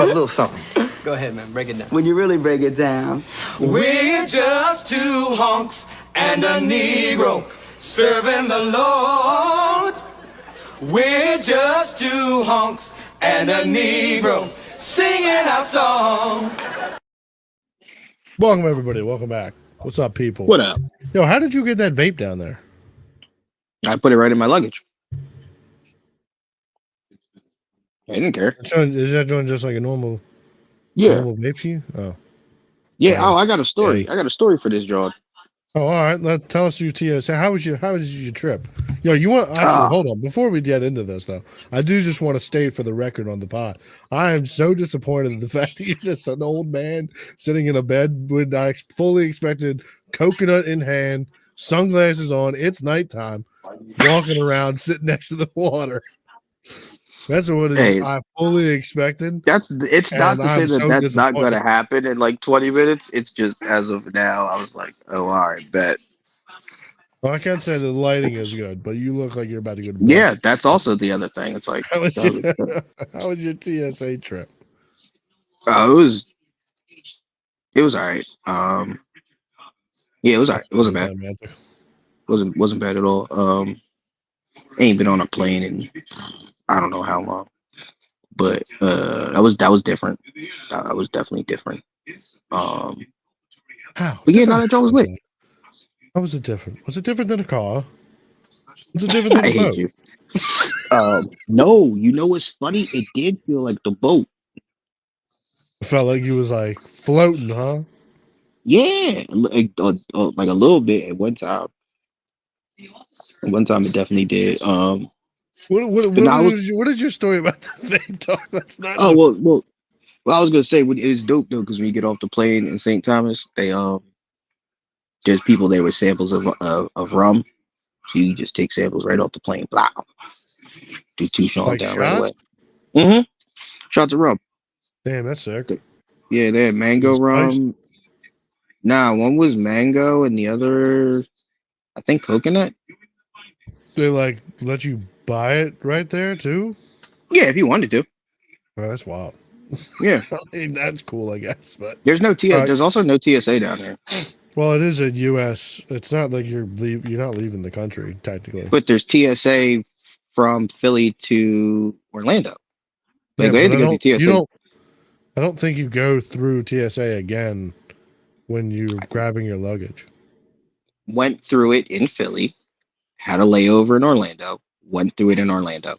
a little something. Go ahead, man. Break it down. When you really break it down, We're just two honks and a Negro serving the Lord. We're just two honks and a Negro singing our song. Welcome, everybody. Welcome back. What's up, people? What up? Yo, how did you get that vape down there? I put it right in my luggage. I didn't care. Is that joint just like a normal vape to you? Oh. Yeah. Yeah. Oh, I got a story. Yeah. I got a story for this, John. Oh, all right. Tell us your TSA. How was your trip? Yo, you want actually hold on before we get into this though. I do just want to state for the record on the pod. I am so disappointed in the fact that you're just an old man sitting in a bed when I fully expected coconut in hand, sunglasses on. It's nighttime, walking around, sitting next to the water. That's what it is. I fully expected. It's not to say that that's not going to happen in like 20 minutes. It's just as of now, I was like, oh, all right, bet. Well, I can't say the lighting is good, but you look like you're about to go to bed. Yeah, that's also the other thing. It's like, how was your TSA trip? It was all right. Yeah, it was all right. It wasn't bad. Wasn't bad at all. Ain't been on a plane in I don't know how long, but that was different. That was definitely different. How? But yeah, no, that job was lit. How was it different? Was it different than a car? Was it different than a boat? I hate you. No, you know what's funny? It did feel like the boat. It felt like you was like floating, huh? Yeah, like a little bit at one time. At one time, it definitely did. What is your story about the vape talk? That's not. Oh well. I was gonna say it was dope though because when you get off the plane in St. Thomas, they there's people there with samples of rum, so you just take samples right off the plane. Blah. Do 2 shots like down shots? right away. Mm-hmm. Shots of rum. Damn, that's sick. Yeah, they had mango rum. Nah, one was mango and the other, I think, coconut. They like let you buy it right there too? Yeah, if you wanted to. Oh, that's wild. Yeah. I mean, that's cool, I guess. But there's there's also no TSA down there. Well, it is a U.S. It's not like you're not leaving the country technically. But there's TSA from Philly to Orlando. Like, yeah, had to go through TSA. I don't think you go through TSA again when you're grabbing your luggage. Went through it in Philly, had a layover in Orlando, went through it in Orlando.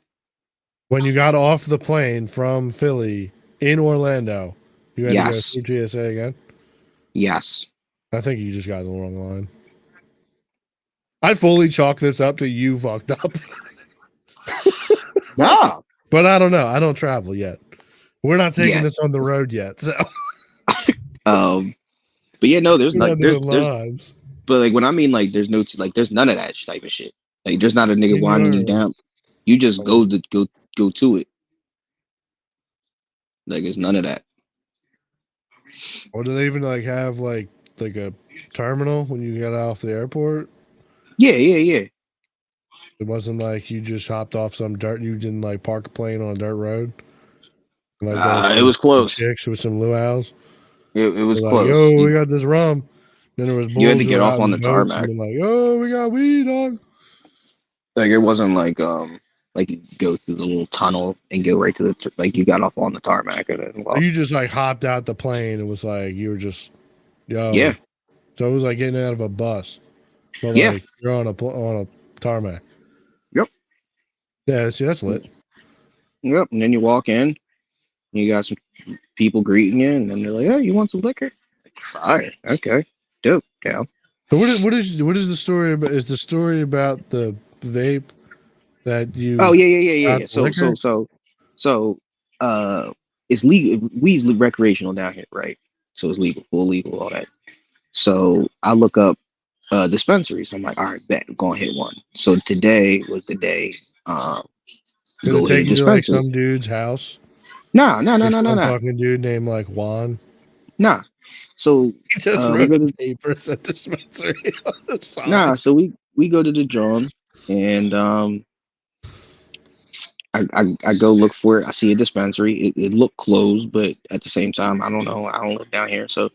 When you got off the plane from Philly in Orlando, you had to go through TSA again? Yes. I think you just got in the wrong line. I'd fully chalk this up to you fucked up. No. But I don't know. I don't travel yet. We're not taking this on the road yet. So but yeah, no, there's but like when I mean like there's no there's none of that type of shit. Like there's not a nigga winding you down. You just go to it. Like it's none of that. Or do they even like have like a terminal when you get off the airport? Yeah. It wasn't like you just hopped off some dirt. You didn't like park a plane on a dirt road. Like it was close. Chicks with some luau's. It was like, close. Yo, we got this rum. Then there was bulls. You had to get off on the tarmac. Like, oh, we got weed, dog. Like it wasn't like you go through the little tunnel and go right to the like you got off on the tarmac and then you just like hopped out the plane. It was like you were just yeah. So it was like getting out of a bus. But like you're on a tarmac. Yep. Yeah, see that's lit. Yep. And then you walk in, you got some people greeting you, and then they're like, "Oh, you want some liquor?" Fire. Okay. Dope. Down. So what is the story about? Is the story about the vape that you? Oh yeah. So it's legal. Weed's recreational down here, right? So it's legal, full legal, all that. So I look up dispensaries. I'm like, all right, bet, go and hit one. So today was the day. Did it take you to like some dude's house? No. Fucking dude named like Juan. Nah. So he just wrote the papers at dispensary. Nah. So we go to the John and I go look for it. I see a dispensary. It looked closed, but at the same time, I don't know. I don't live down here, so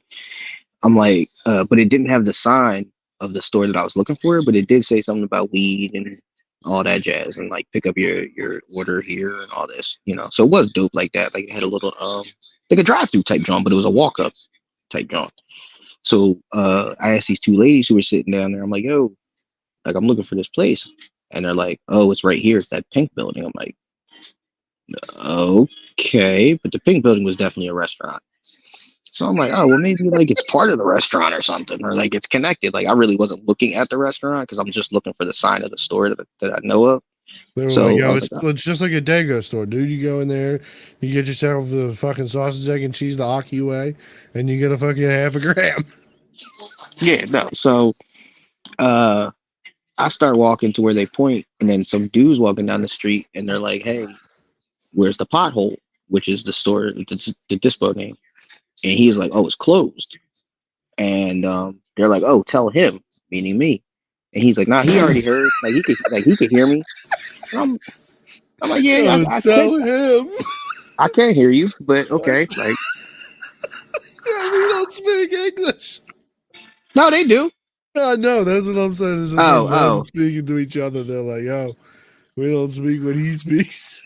I'm like, but it didn't have the sign of the store that I was looking for, but it did say something about weed and all that jazz, and like pick up your order here and all this, you know. So it was dope like that. Like it had a little like a drive through type joint, but it was a walk up type joint. So I asked these two ladies who were sitting down there. I'm like, yo, like I'm looking for this place, and they're like, oh, it's right here. It's that pink building. I'm like, okay, but the pink building was definitely a restaurant. So I'm like, oh, well, maybe like it's part of the restaurant or something, or like it's connected. Like I really wasn't looking at the restaurant because I'm just looking for the sign of the store that I know of. They were like, So I yo, was like, it's just like a Dago store, dude. You go in there, you get yourself the fucking sausage, egg, and cheese the Aki way, and you get a fucking half a gram. yeah, no. So I start walking to where they point, and then some dudes walking down the street, and they're like, hey, where's the pothole? Which is the store, the dispo name. And he's like, oh, it's closed. And they're like, oh, tell him, meaning me. And he's like, nah, he already heard. He could hear me. And I'm like, yeah, I Tell can't, him. I can't hear you, but okay. Like, Yeah, we don't speak English. no, they do. I know, that's what I'm saying. This is from them speaking to each other. They're like, yo, we don't speak what he speaks.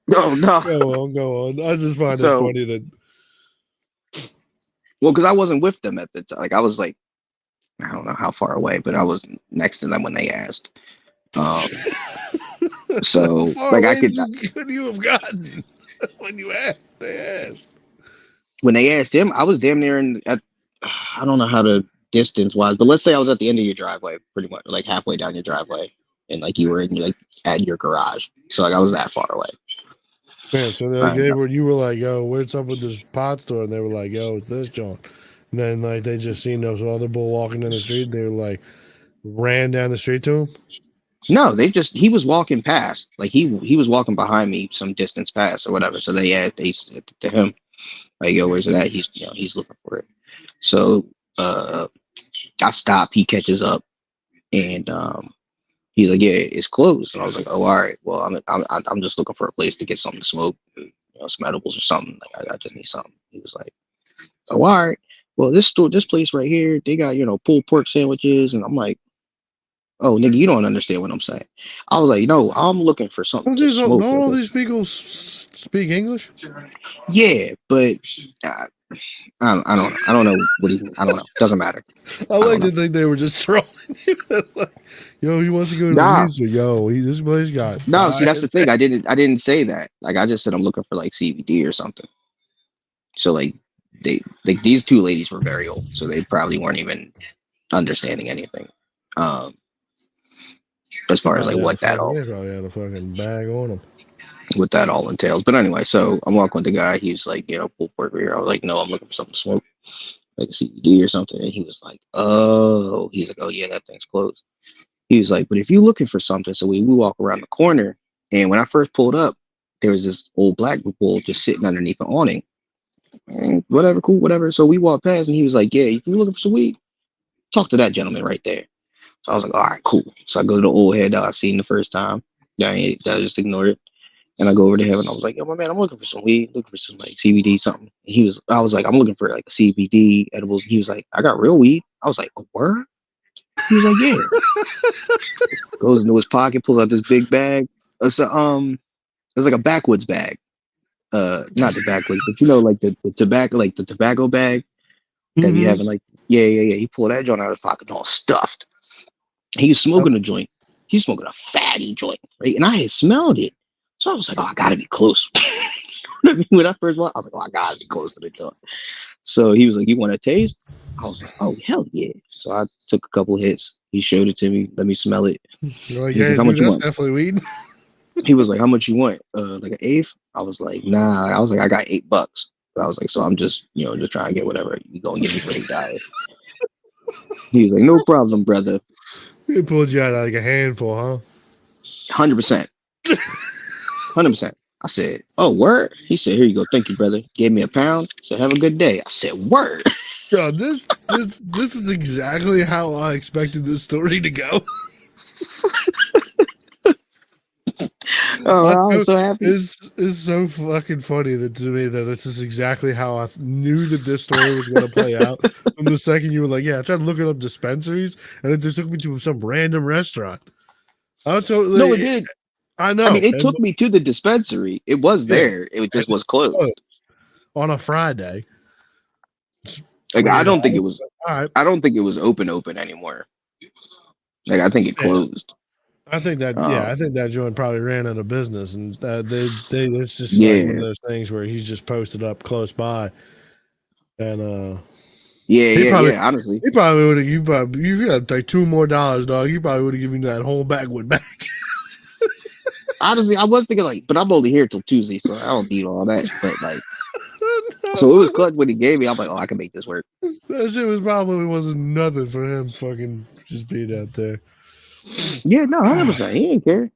No. Go on. I just find it funny that. Well, because I wasn't with them at the time. Like, I was like, I don't know how far away, but I was next to them when they asked. So, like, could you have gotten when you asked? They asked. When they asked him, I was damn near I don't know how to distance wise, but let's say I was at the end of your driveway, pretty much, like halfway down your driveway, and like you were in like at your garage. So like I was that far away. Man, so you were like, yo, what's up with this pot store? And they were like, yo, it's this joint. And then like they just seen those other bull walking down the street. They were like, ran down the street to him. No, he was walking past, like he was walking behind me some distance past or whatever. So they said to him, like, yo, where's it at? He's looking for it. So I stop, he catches up, and he's like, yeah, it's closed. And I was like, oh, all right. Well, I'm just looking for a place to get something to smoke, some edibles or something. Like I just need something. He was like, oh, all right. Well, this place right here, they got, pulled pork sandwiches. And I'm like, oh, nigga, you don't understand what I'm saying. I was like, no, I'm looking for something to smoke. Don't all these people speak English? Yeah, but I don't know what I don't know. Doesn't matter. I like to think they were just trolling you. Like, yo, he wants to go to the music. Yo, this place got no. See, that's the thing. I didn't say that. Like, I just said I'm looking for like CBD or something. So like these two ladies were very old, so they probably weren't even understanding anything. As far as like what that all. They probably had a fucking bag on them. What that all entails. But anyway, so I'm walking with the guy. He's like, pull pork here. I was like, no, I'm looking for something to smoke, like a CBD or something. And he was like, oh, yeah, that thing's closed. He was like, but if you're looking for something, so we walk around the corner. And when I first pulled up, there was this old black bull just sitting underneath an awning. And whatever, cool, whatever. So we walked past, and he was like, yeah, if you're looking for some weed, talk to that gentleman right there. So I was like, all right, cool. So I go to the old head that I seen the first time. I just ignored it. And I go over to him and I was like, yo, my man, I'm looking for some weed, looking for some like CBD something. And I was like, I'm looking for like CBD edibles. And he was like, I got real weed. I was like, a word? He was like, yeah. Goes into his pocket, pulls out this big bag. It's like a backwoods bag. Not the backwoods, but like the tobacco bag that you have in like, yeah. He pulled that joint out of his pocket, all stuffed. He's smoking a joint. He's smoking a fatty joint, right? And I had smelled it. So I was like, oh, I gotta be close. When I first walked, I was like, oh, I gotta be close to the joint. So he was like, you want to taste? I was like, oh, hell yeah. So I took a couple hits. He showed it to me. Let me smell it. You're like, yeah, how much you want? Definitely weed. He was like, how much you want? Like an eighth? I was like, nah. I was like, I got $8. I was like, so I'm just, just trying to get whatever you gonna give me for $8. He was like, no problem, brother. He pulled you out like a handful, huh? 100%. 100%. I said, oh, word? He said, here you go. Thank you, brother. Gave me £1. Said, have a good day. I said, word. Yo, this is exactly how I expected this story to go. Oh, I'm so happy. It's so fucking funny that to me that this is exactly how I knew that this story was going to play out. From the second you were like, "Yeah," I tried looking up dispensaries, and it just took me to some random restaurant. I totally. No, it did. I know. I mean, it took me to the dispensary. It was there. It just was closed on a Friday. Like I don't think it was. All right. I don't think it was open anymore. Like I think it closed. I think that I think that joint probably ran out of business, and it's just Yeah. like one of those things where he's just posted up close by, and honestly, he probably would have. You got like $2 more, dog. He probably would have given you that whole backward back. Honestly, I was thinking like, but I'm only here till Tuesday, so I don't need all that. But like, so it was clutch when he gave me. I'm like, oh, I can make this work. That shit wasn't nothing for him. Fucking just being out there. Yeah, no, 100%. He didn't care.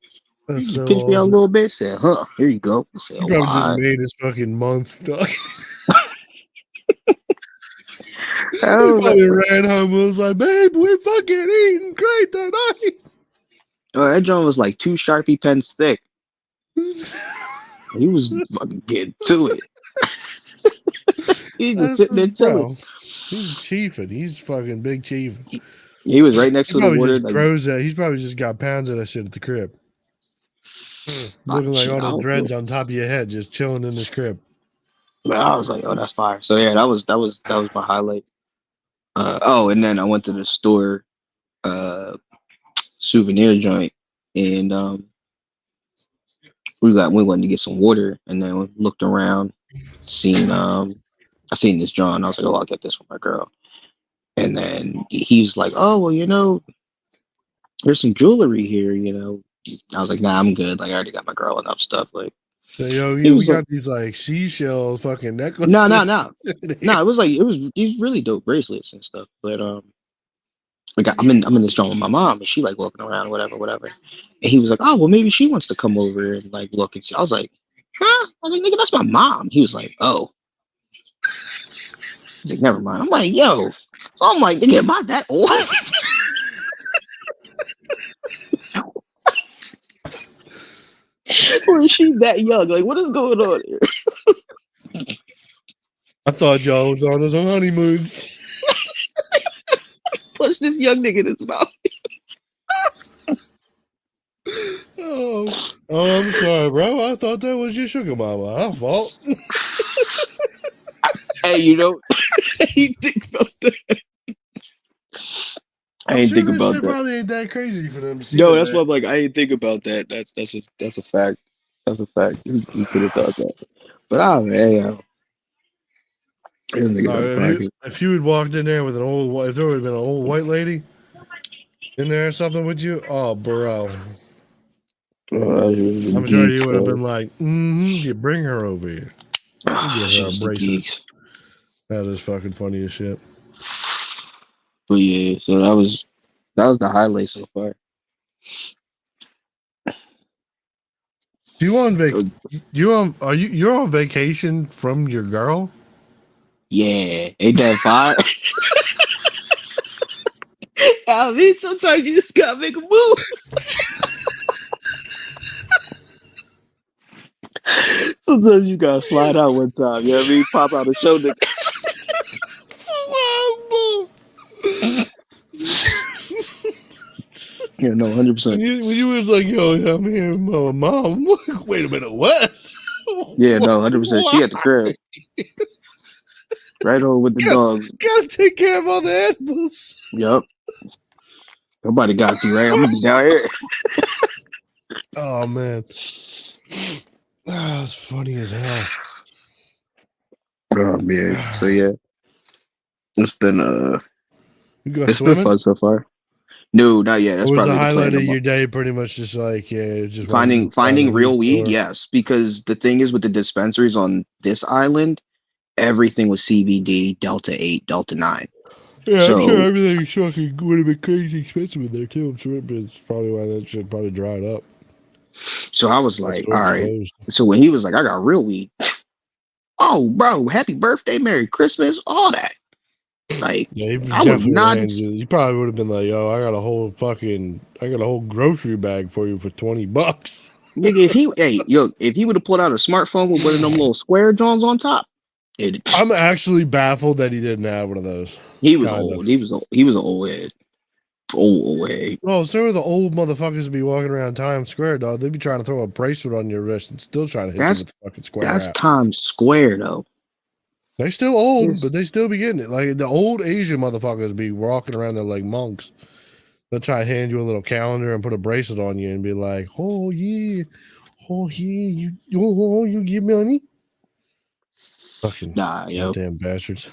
That's so pitched me out a little bit. Said, "Huh, here you go." Said, he probably just made his fucking month, dog. He probably ran home and was like, "Babe, we're fucking eating great tonight." Oh, that joint was like 2 Sharpie pens thick. He was fucking getting to it. He just sitting there chilling. He's chiefing. He's fucking big chiefing. He was right next to the water. He's probably just got pounds of that shit at the crib. Looking like all the dreads on top of your head, just chilling in his crib. I was like, oh, that's fire. So yeah, that was my highlight. And then I went to the store, souvenir joint, and we went to get some water, and then we looked around, I seen this John. I was like, oh, I'll get this for my girl. And then he was like, oh, well, there's some jewelry here, I was like, nah, I'm good. Like, I already got my girl enough stuff. Like, so, we got these like seashell fucking necklaces. No. No, it was these really dope bracelets and stuff. But like I'm in this joint with my mom, and she like walking around, whatever. And he was like, oh, well, maybe she wants to come over and like look and see. I was like, huh? I was like, nigga, that's my mom. He was like, oh. He's like, never mind. I'm like, yo. So I'm like, nigga, am I that old? Or is she that young? Like, what is going on here? I thought y'all was on his honeymoons. What's this young nigga in his mouth? Oh, I'm sorry, bro. I thought that was your sugar mama. My fault. Hey, I ain't think about that. I ain't think about that. Probably ain't that crazy for them. No, that's why I'm like, I ain't think about that. That's a fact. That's a fact. You could have thought that. But man, if you had walked in there with if there would have been an old white lady in there or something with you, oh, bro. I'm sure you would have been like, you bring her over here. Give her a bracelet. That is fucking funny as shit. But yeah, so that was the highlight so far. You're on vacation from your girl? Yeah, ain't that fire? I mean, sometimes you just gotta make a move. Sometimes you gotta slide out one time. You know what I mean? Pop out a show, nigga. Yeah, no, 100%. When you was like, yo, I'm here with my mom. I'm like, wait a minute, what? Yeah, no, 100%. She at the crib. Right over with the dogs. Gotta take care of all the animals. Yep. Nobody got you, right? I'm gonna be down here. Oh, man. It's funny as hell. Oh, man. So, yeah. It's been, been fun so far. No, not yet. That's what was probably the highlight of your day? Pretty much just like, just finding real weed. Yes, because the thing is with the dispensaries on this island, everything was CBD, Delta 8, Delta 9. Yeah, I'm sure everything fucking would have been crazy expensive in there too. I'm sure, but it's probably why that shit probably dried up. So I was like, all right. Closed. So when he was like, I got real weed. Oh, bro, happy birthday, Merry Christmas, all that. Like, yeah, I would not. You probably would have been like, "Yo, I got a whole grocery bag for you for $20." Nigga, if he would have pulled out a smartphone with one of them little square Johns on top, I'm actually baffled that he didn't have one of those. he was old. He was an old head. Old head. Well, so are the old motherfuckers that be walking around Times Square, dog. They'd be trying to throw a bracelet on your wrist and still trying to hit you with the fucking square. That's Times Square though. They still old, but they still be getting it. Like the old Asian motherfuckers be walking around there like monks. They'll try to hand you a little calendar and put a bracelet on you and be like, "Oh yeah, you give me money." Fucking goddamn bastards.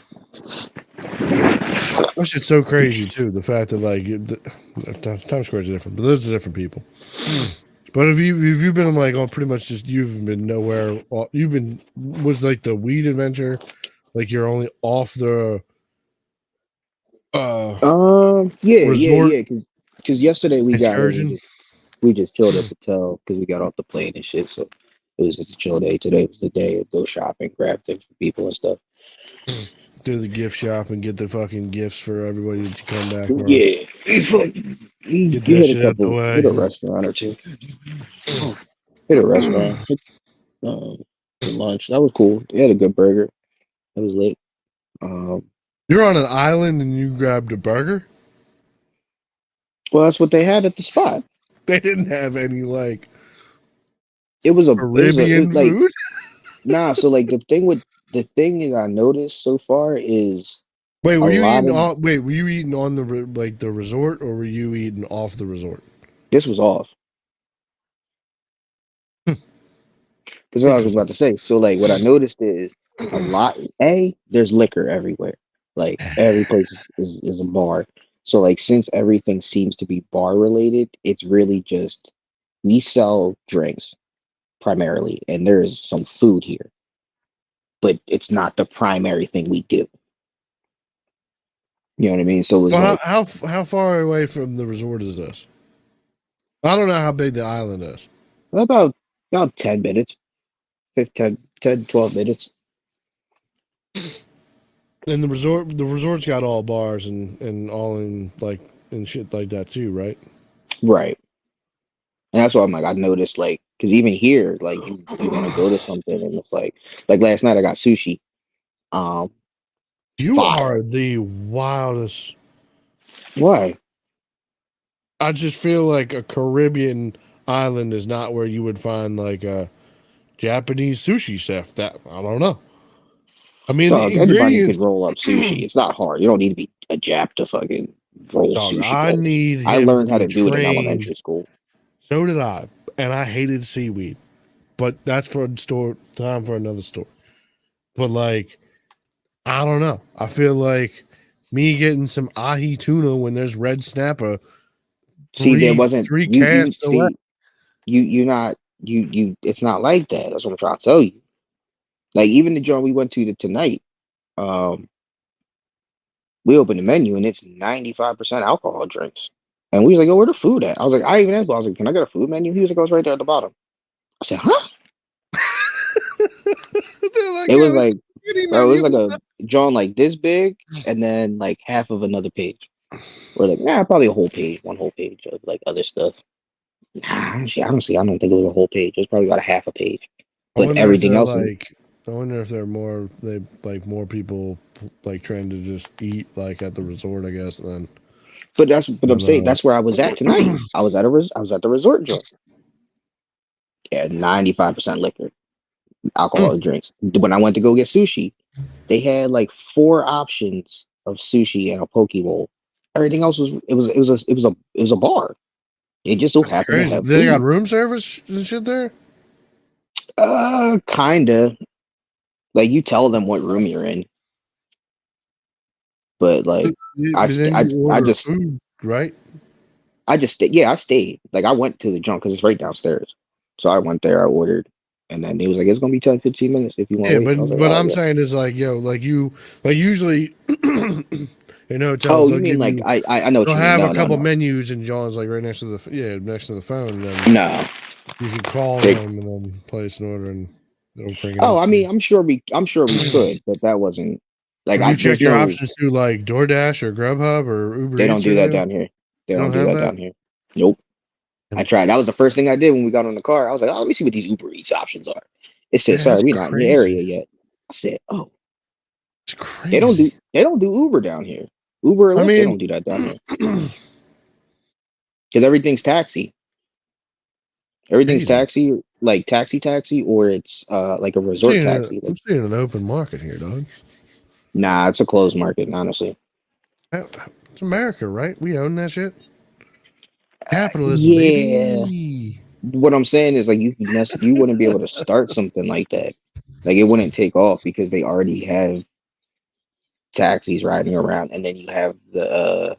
That shit's so crazy too. The fact that like Times Square's different, but those are different people. But if you've been like on pretty much just you've been nowhere. Was like the weed adventure, like you're only off the resort because yesterday we excursion. we just chilled at the hotel because we got off the plane and shit. So it was just a chill day. Today was the day to go shopping, grab things for people and stuff. Do the gift shop and get the fucking gifts for everybody to come back. Yeah, get that shit out the way. Hit a restaurant or two. Hit a restaurant. For lunch. That was cool. They had a good burger. That was lit. You're on an island and you grabbed a burger? Well, that's what they had at the spot. They didn't have any like it was a Caribbean food. Nah, so like the thing is I noticed so far is were you eating on the resort or were you eating off the resort? This was off. Because what I was about to say. So like what I noticed is there's liquor everywhere. Like every place is a bar. So like since everything seems to be bar related, it's really just we sell drinks primarily, and there is some food here. But it's not the primary thing we do. You know what I mean? So how far away from the resort is this? I don't know how big the island is. About 10 minutes. 10, 12 minutes. And the resort's got all bars and all in like and shit like that too, right? Right. And that's why I'm like, I noticed like, because even here, like you want to go to something and it's like last night I got sushi. You are the wildest. Why? I just feel like a Caribbean island is not where you would find like a Japanese sushi chef. That I don't know. I mean, anybody can roll up sushi. It's not hard. You don't need to be a Jap to fucking roll sushi. I learned how to do it in elementary school. So did I, and I hated seaweed. But that's for time for another story. But like, I don't know. I feel like me getting some ahi tuna when there's red snapper. There wasn't three casts away. It's not like that. That's what I'm trying to tell you. Like even the joint we went to tonight, we opened the menu and it's 95% alcohol drinks. And we was like, "Oh, where the food at?" I was like, I even asked, I was like, "Can I get a food menu?" He was like, "Oh, it's right there at the bottom." I said, "Huh?" It was like, bro, it was like a joint like this big, and then like half of another page. Or like, probably one whole page of like other stuff. Honestly, I don't think it was a whole page. It was probably about a half a page. But everything else, I wonder if more people like trying to just eat like at the resort, I guess. Then, but I'm saying that's where I was at tonight. I was at the resort joint. Yeah, 95% liquor, alcoholic drinks. When I went to go get sushi, they had like 4 options of sushi and a poke bowl. Everything else was a bar. It just so happened to have. They got room service and shit there. Kinda. Like you tell them what room you're in, but like I just food, right. I just stayed. Yeah, I stayed. Like I went to the junk because it's right downstairs. So I went there. I ordered, and then he was like, "It's gonna be 10, 15 minutes if you want." Yeah, but I'm saying is like, yo, like you, like usually, you know, oh, you mean like I know. They'll have a couple menus, and John's like right next to the phone. And then no, you can call them and then place an order, and they'll bring it. Oh, I mean, I'm sure we could, but that wasn't like I check your options through like DoorDash or Grubhub or Uber. They don't do that down here. They don't do that down here. Nope. I tried. That was the first thing I did when we got on the car. I was like, oh, let me see what these Uber Eats options are. It said, Yeah, sorry, that's we're not in your area crazy. yet. I said, oh, It's crazy. they don't do Uber down here. Uber or I Lyft, they mean, don't do that down here. Because everything's taxi. Everything's crazy. taxi, like taxi, or it's like a I'm resort seeing, taxi. I'm Like, seeing an open market here, dog. nah, it's a closed market, honestly. It's America, right? We own that shit. Capitalism, Yeah. baby. What I'm saying is like you wouldn't be able to start something like that. Like it wouldn't take off because they already have taxis riding around, and then you have the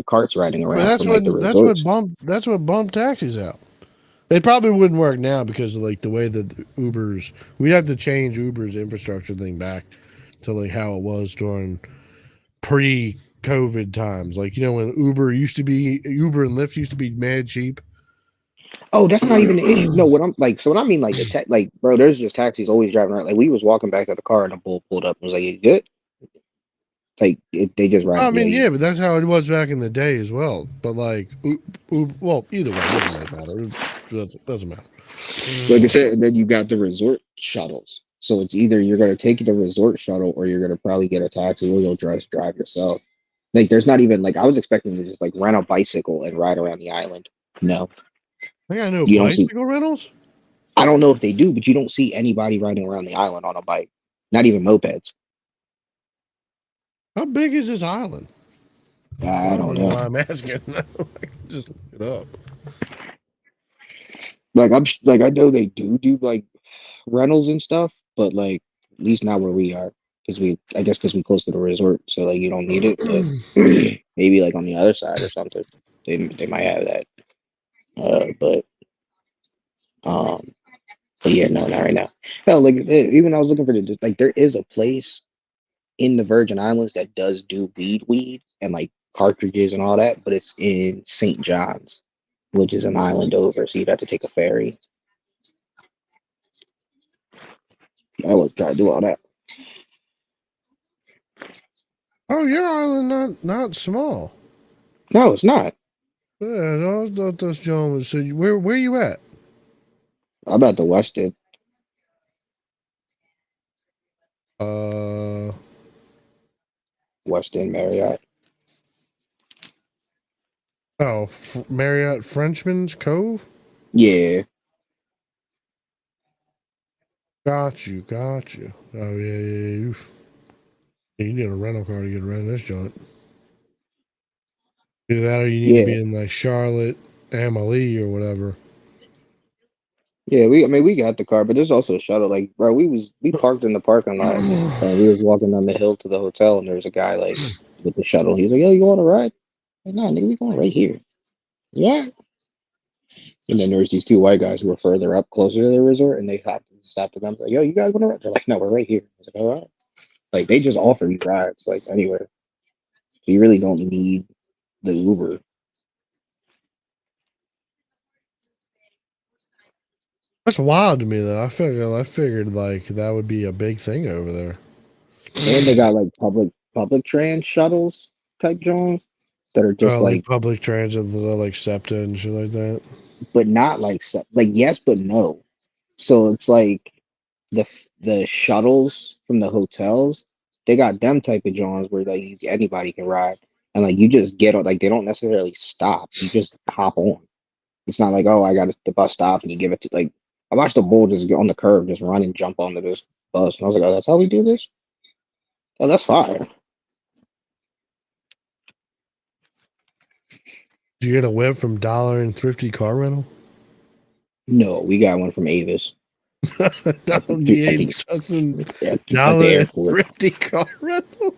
carts riding I mean, around from like the resorts. that's what bumped taxis out. They probably wouldn't work now because of like the way that the Ubers. We'd have to change Uber's infrastructure thing back to like how it was during pre-COVID times. Like when Uber and Lyft used to be mad cheap. Oh, that's not even the issue. No, what I'm like, so what I mean, like like, bro, there's just taxis always driving around. Like we was walking back to the car and a bull pulled up and was like, "You good?" Like they just ride. I Yeah, mean, yeah, but that's how it was back in the day as well. But like, well, either way, it doesn't really matter. Doesn't matter. like I said, and then you got the resort shuttles. So it's either you're gonna take the resort shuttle or you're gonna probably get a taxi or you'll drive yourself. Like there's not even like I was expecting to just like rent a bicycle and ride around the island. No, I got no you don't see. bicycle rentals. I don't know if they do, but you don't see anybody riding around the island on a bike. Not even mopeds. How big is this island? I I don't don't know know. why I'm asking. I can just look it up. Like like I know they do like rentals and stuff, but like at least not where we are because I guess because we close to the resort, so like you don't need it. But maybe like on the other side or something, they might have that. But um, but yeah, no, not right now. Hell, like even I was looking for like there is a place in the Virgin Islands that does do weed and like cartridges and all that, but it's in St. John's, which is an island over, so you'd have to take a ferry. I would try to do all that. Oh, your island not small. No, it's not. Yeah, I thought those gentlemen. So where you at? I'm at the West End. Uh, West End Marriott. oh, Marriott Frenchman's Cove. Yeah, Got you. Oh yeah. You need a rental car to get around this joint. Do that, or you need to yeah, be in like Charlotte, Amalie, or whatever. yeah. I mean, we got the car, but there's also a shuttle. Like, bro, we parked in the parking lot and we was walking down the hill to the hotel, and there was a guy like with the shuttle. He was like, "Yo, you want to ride?" Like, nah, nigga, we going right here. Yeah. And then there was these two white guys who were further up, closer to the resort, and they stopped to them like, "Yo, you guys want to ride?" They're like, "No, we're right here." I was like, "All right." Like they just offer you rides like anywhere, so you really don't need the Uber. That's wild to me, though. I figured like that would be a big thing over there. And they got like public trans shuttles type drones that are just Oh, like like, public transit, like SEPTA and shit like that. but not like like yes, but no. So it's like the the shuttles from the hotels, they got them type of drones where like anybody can ride, and like you just get on. Like they don't necessarily stop. You just hop on. It's not like, oh, I got the bus stop and you give it to like. I watched the bull just get on the curb, just run and jump onto this bus, and I was like, oh, that's how we do this. Oh, that's fire. Did you get a whip from Dollar and Thrifty Car Rental? No, we got one from Avis at Dollar the, at the the Justin at the Dollar and airport. Thrifty Car Rental.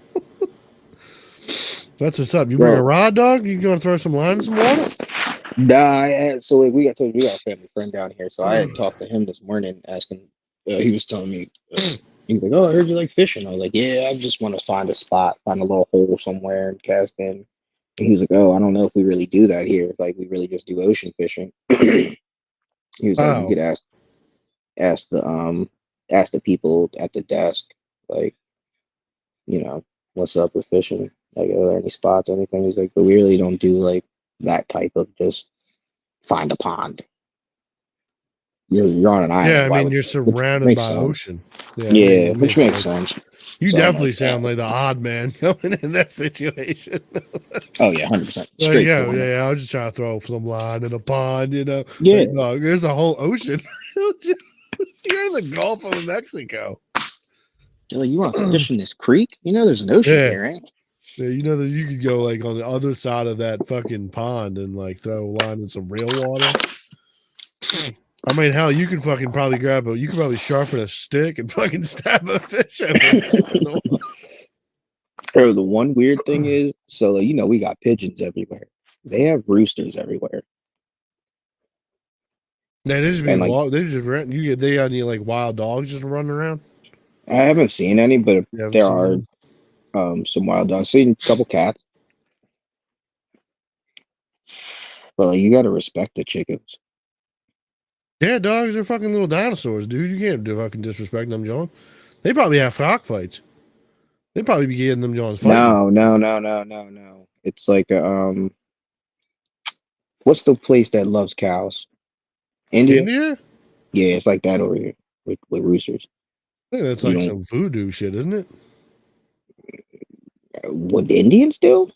That's what's up. You bring a Bro, rod dog? You gonna throw some lime in some water? nah, I had, so like, we got a family friend down here, so I had talked to him this morning, asking. He was telling me, he was like, "Oh, I heard you like fishing." I was like, "Yeah, I just want to find a spot, find a little hole somewhere, and cast in." And he was like, "Oh, I don't know if we really do that here. Like, we really just do ocean fishing." He was like, "You Oh, could ask the ask the people at the desk, like, you know, what's up with fishing? Like, are there any spots or anything?" He's like, "But we really don't do like that type of just." find a pond. You're on an island. Yeah, I Why mean, would you're you? Which surrounded makes by sense. ocean. Yeah, Yeah, it which makes makes sense. sense. You So I'm definitely like, sound like the odd man coming in that situation. oh yeah, 100%. Like, Straight yeah, corner. yeah, I'll just try to throw some line in a pond, Yeah. Like, dog, there's a whole ocean. You're in the Gulf of Mexico. They're like, you want to fish in this creek? There's an ocean Yeah. here, right? Yeah, you know that you could go like on the other side of that fucking pond and like throw a line in some real water. I mean, hell, you could fucking probably you could probably sharpen a stick and fucking stab a fish over there. Or the one weird thing is, so we got pigeons everywhere. They have roosters everywhere. Yeah, they just be And like, they just rent. They got any like wild dogs just running around? I haven't seen any, but You haven't there seen are them? some wild dogs. Seen a couple cats. But like, you got to respect the chickens. Yeah, dogs are fucking little dinosaurs, dude. You can't fucking disrespect them, John. They probably have cockfights. They probably be getting them Johns fighting. No. It's like what's the place that loves cows? India? India? Yeah, it's like that over here with roosters. I think that's You like don't some voodoo shit, isn't it? what the Indians do?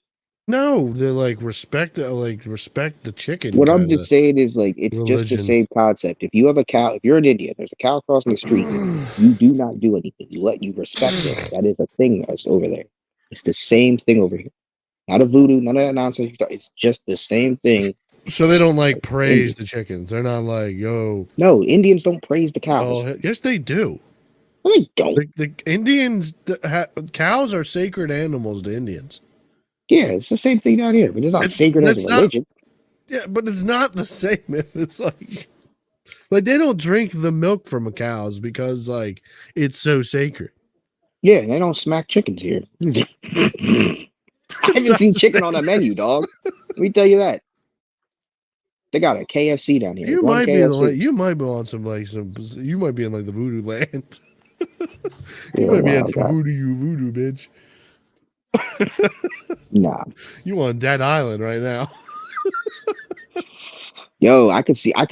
No, they like respect the chicken What I'm kind of just saying is like it's just the religion. same concept. If you have a cow, if you're in India, there's a cow crossing the street, you do not do anything. You respect it. That is a thing that's over there. It's the same thing over here. Not a voodoo, none of that nonsense. It's just the same thing. So they don't like praise Indians. the chickens. They're not like, yo. No, Indians don't praise the cows. Oh, yes, they do. No, they don't. The Indians, cows are sacred animals to Indians. Yeah, it's the same thing down here, but it's not sacred as a religion. Yeah, but it's not the same if it's like they don't drink the milk from cows because like it's so sacred. Yeah, they don't smack chickens here. I haven't seen chicken on a menu, dog. Let me tell you that. They got a KFC down here. You might be on you might be in like the voodoo land. You might be in some voodoo bitch. Nah. You on Dead Island right now. Yo, I could see it. I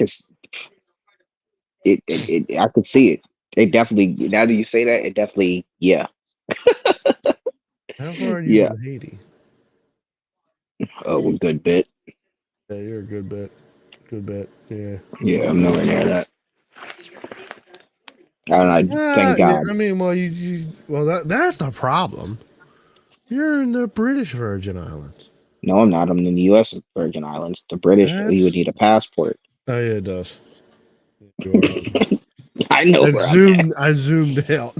could see it. It definitely, now that you say that, it definitely, yeah. How far are you from Haiti? Oh, a good bit. Yeah, you're a good bit. Good bit. Yeah. Yeah, I'm nowhere near that. Thank God. Yeah, I mean, that's the problem. You're in the British Virgin Islands. No, I'm not. I'm in the U.S. Virgin Islands. The British, you would need a passport. Oh yeah, it does. I know. I zoomed out.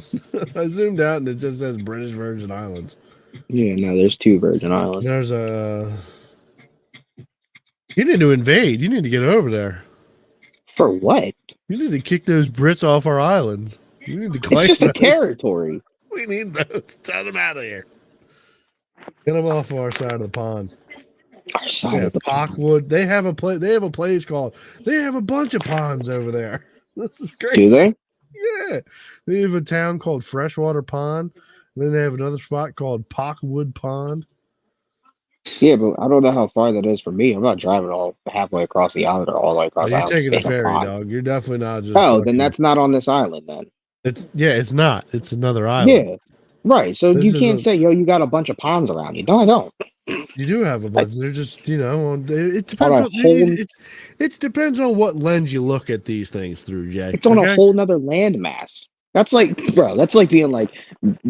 I zoomed out, and it just says British Virgin Islands. Yeah, no, there's 2 Virgin Islands. There's You need to invade. You need to get over there. For what? You need to kick those Brits off our islands. You need to claim it's just a territory. We need those. Tell them out of here. Get them off our side of the pond. Our side of the Parkwood. They have a place. They have a place called. They have a bunch of ponds over there. This is great. Do they? Yeah. They have a town called Freshwater Pond. Then they have another spot called Parkwood Pond. Yeah, but I don't know how far that is for me. I'm not driving all halfway across the island or all the way across the island. You're taking a ferry, dog. You're definitely not just. Oh, then that's not on this island then. It's not. It's another island. Yeah. Right. So you can't say, yo, you got a bunch of ponds around you. No, I don't. You do have a bunch. They're just, it depends it depends on what lens you look at these things through, Jay. It's on a whole nother landmass. That's like being like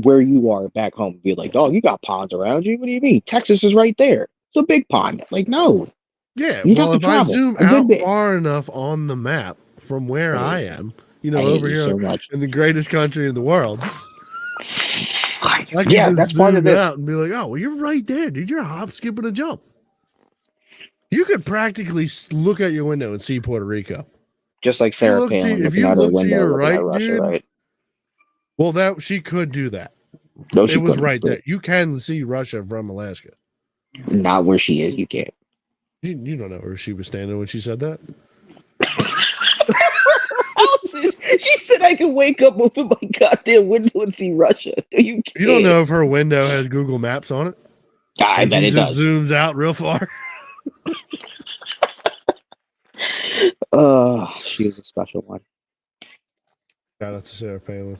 where you are back home. Be like, dog, you got ponds around you. What do you mean? Texas is right there. It's a big pond. Like, no. Yeah. Well, if I zoom out far enough on the map from where I am, over here in the greatest country in the world, I can just that's zoom part of this. out and be like, oh, well, you're right there, dude. You're a hop, skip, and a jump. You could practically look out your window and see Puerto Rico. Just like Sarah Palin. If you look to your right, dude. Right? Well, she could do that. No, it was right there. You can see Russia from Alaska. Not where she is. You can't. You don't know where she was standing when she said that. She said I can wake up, open my goddamn window, and see Russia. You don't know if her window has Google Maps on it. I bet it does. Zooms out real far. She was a special one. Shout out to Sarah Palin.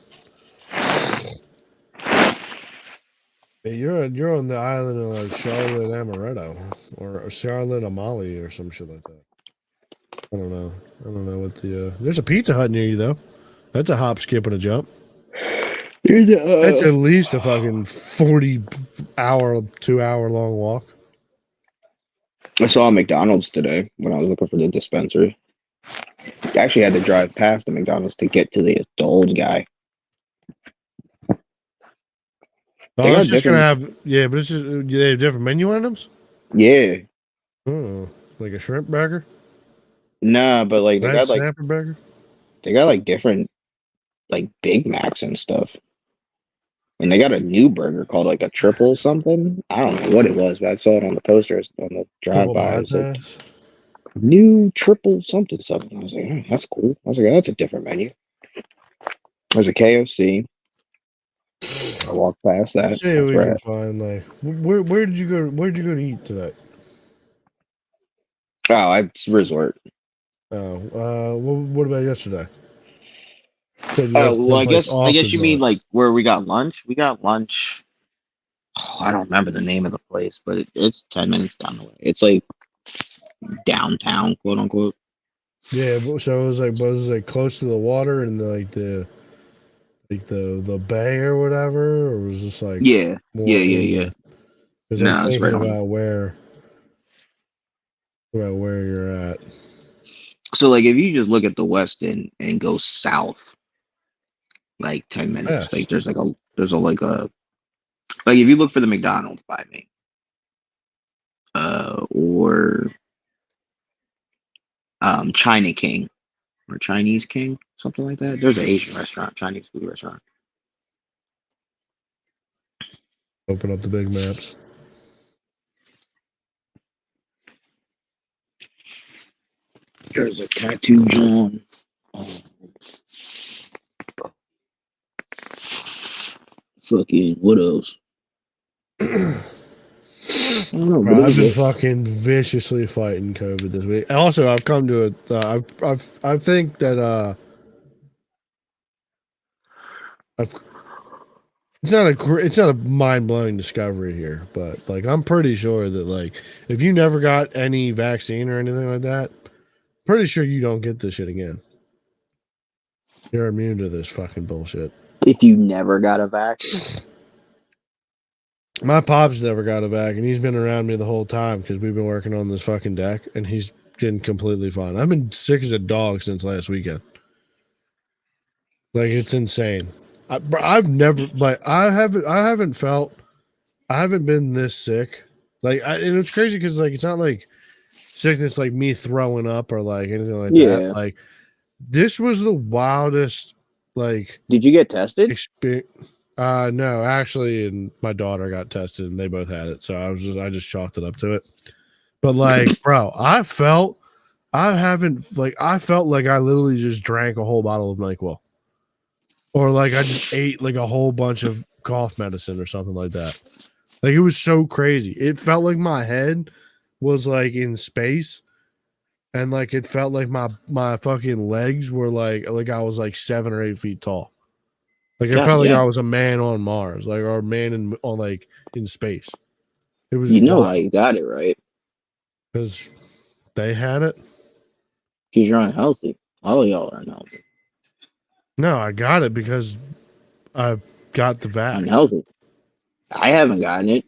Hey, you're on the island of like Charlotte Amaretto or Charlotte Amali or some shit like that. I don't know. I don't know what the. There's a Pizza Hut near you though. That's a hop, skip, and a jump. That's at least a fucking 40-hour, 2-hour long walk. I saw a McDonald's today when I was looking for the dispensary. I actually had to drive past the McDonald's to get to the old guy. Oh, it's just gonna have but it's just they have different menu items. Yeah. Oh, like a shrimp burger. Nah, but like they got snapper burger. They got like different like Big Macs and stuff. And they got a new burger called like a triple something. I don't know what it was, but I saw it on the posters on the drive by. It was like new triple something something. I was like, oh, that's cool. I was like, oh, that's a different menu. There's a KFC. I walked past that. Let's see what we can find. Like, where did you go? Where did you go to eat tonight? Oh, it's resort. Oh, what about yesterday? Oh, well, I guess you mean like where we got lunch. We got lunch. Oh, I don't remember the name of the place, but it's 10 minutes down the way. It's like downtown, quote unquote. Yeah, so it was like close to the water and the bay or whatever, or was just like yeah. Because I'm thinking about where you're at. So like if you just look at the west end and go south, like 10 minutes, like there's like if you look for the McDonald's by me, or China King or Chinese King, something like that. There's an Asian restaurant, Chinese food restaurant. Open up the big maps. There's a Tattoo John. Fucking what else? I don't know, Bro, I've been fucking viciously fighting COVID this week. Also, I've come to it. I think that it's not a mind blowing discovery here, but like I'm pretty sure that like if you never got any vaccine or anything like that, pretty sure you don't get this shit again. You're immune to this fucking bullshit. If you never got a vaccine. My pop's never got a vac, and he's been around me the whole time because we've been working on this fucking deck, and he's getting completely fine. I've been sick as a dog since last weekend. Like it's insane. I've never like I haven't been this sick. Like and it's crazy because like it's not like sickness like me throwing up or like anything like that. Like this was the wildest. Like, did you get tested? No, actually, and my daughter got tested, and they both had it. So I just chalked it up to it. But like, bro, I felt like I literally just drank a whole bottle of NyQuil, or like I just ate like a whole bunch of cough medicine or something like that. Like it was so crazy. It felt like my head was like in space, and like it felt like my fucking legs were like I was like 7 or 8 feet tall. Like it felt like I was a man on Mars, like or a man in space. It was why you got it, right? Because they had it. Because you're unhealthy. All of y'all are unhealthy. No, I got it because I got the vax. Unhealthy. I haven't gotten it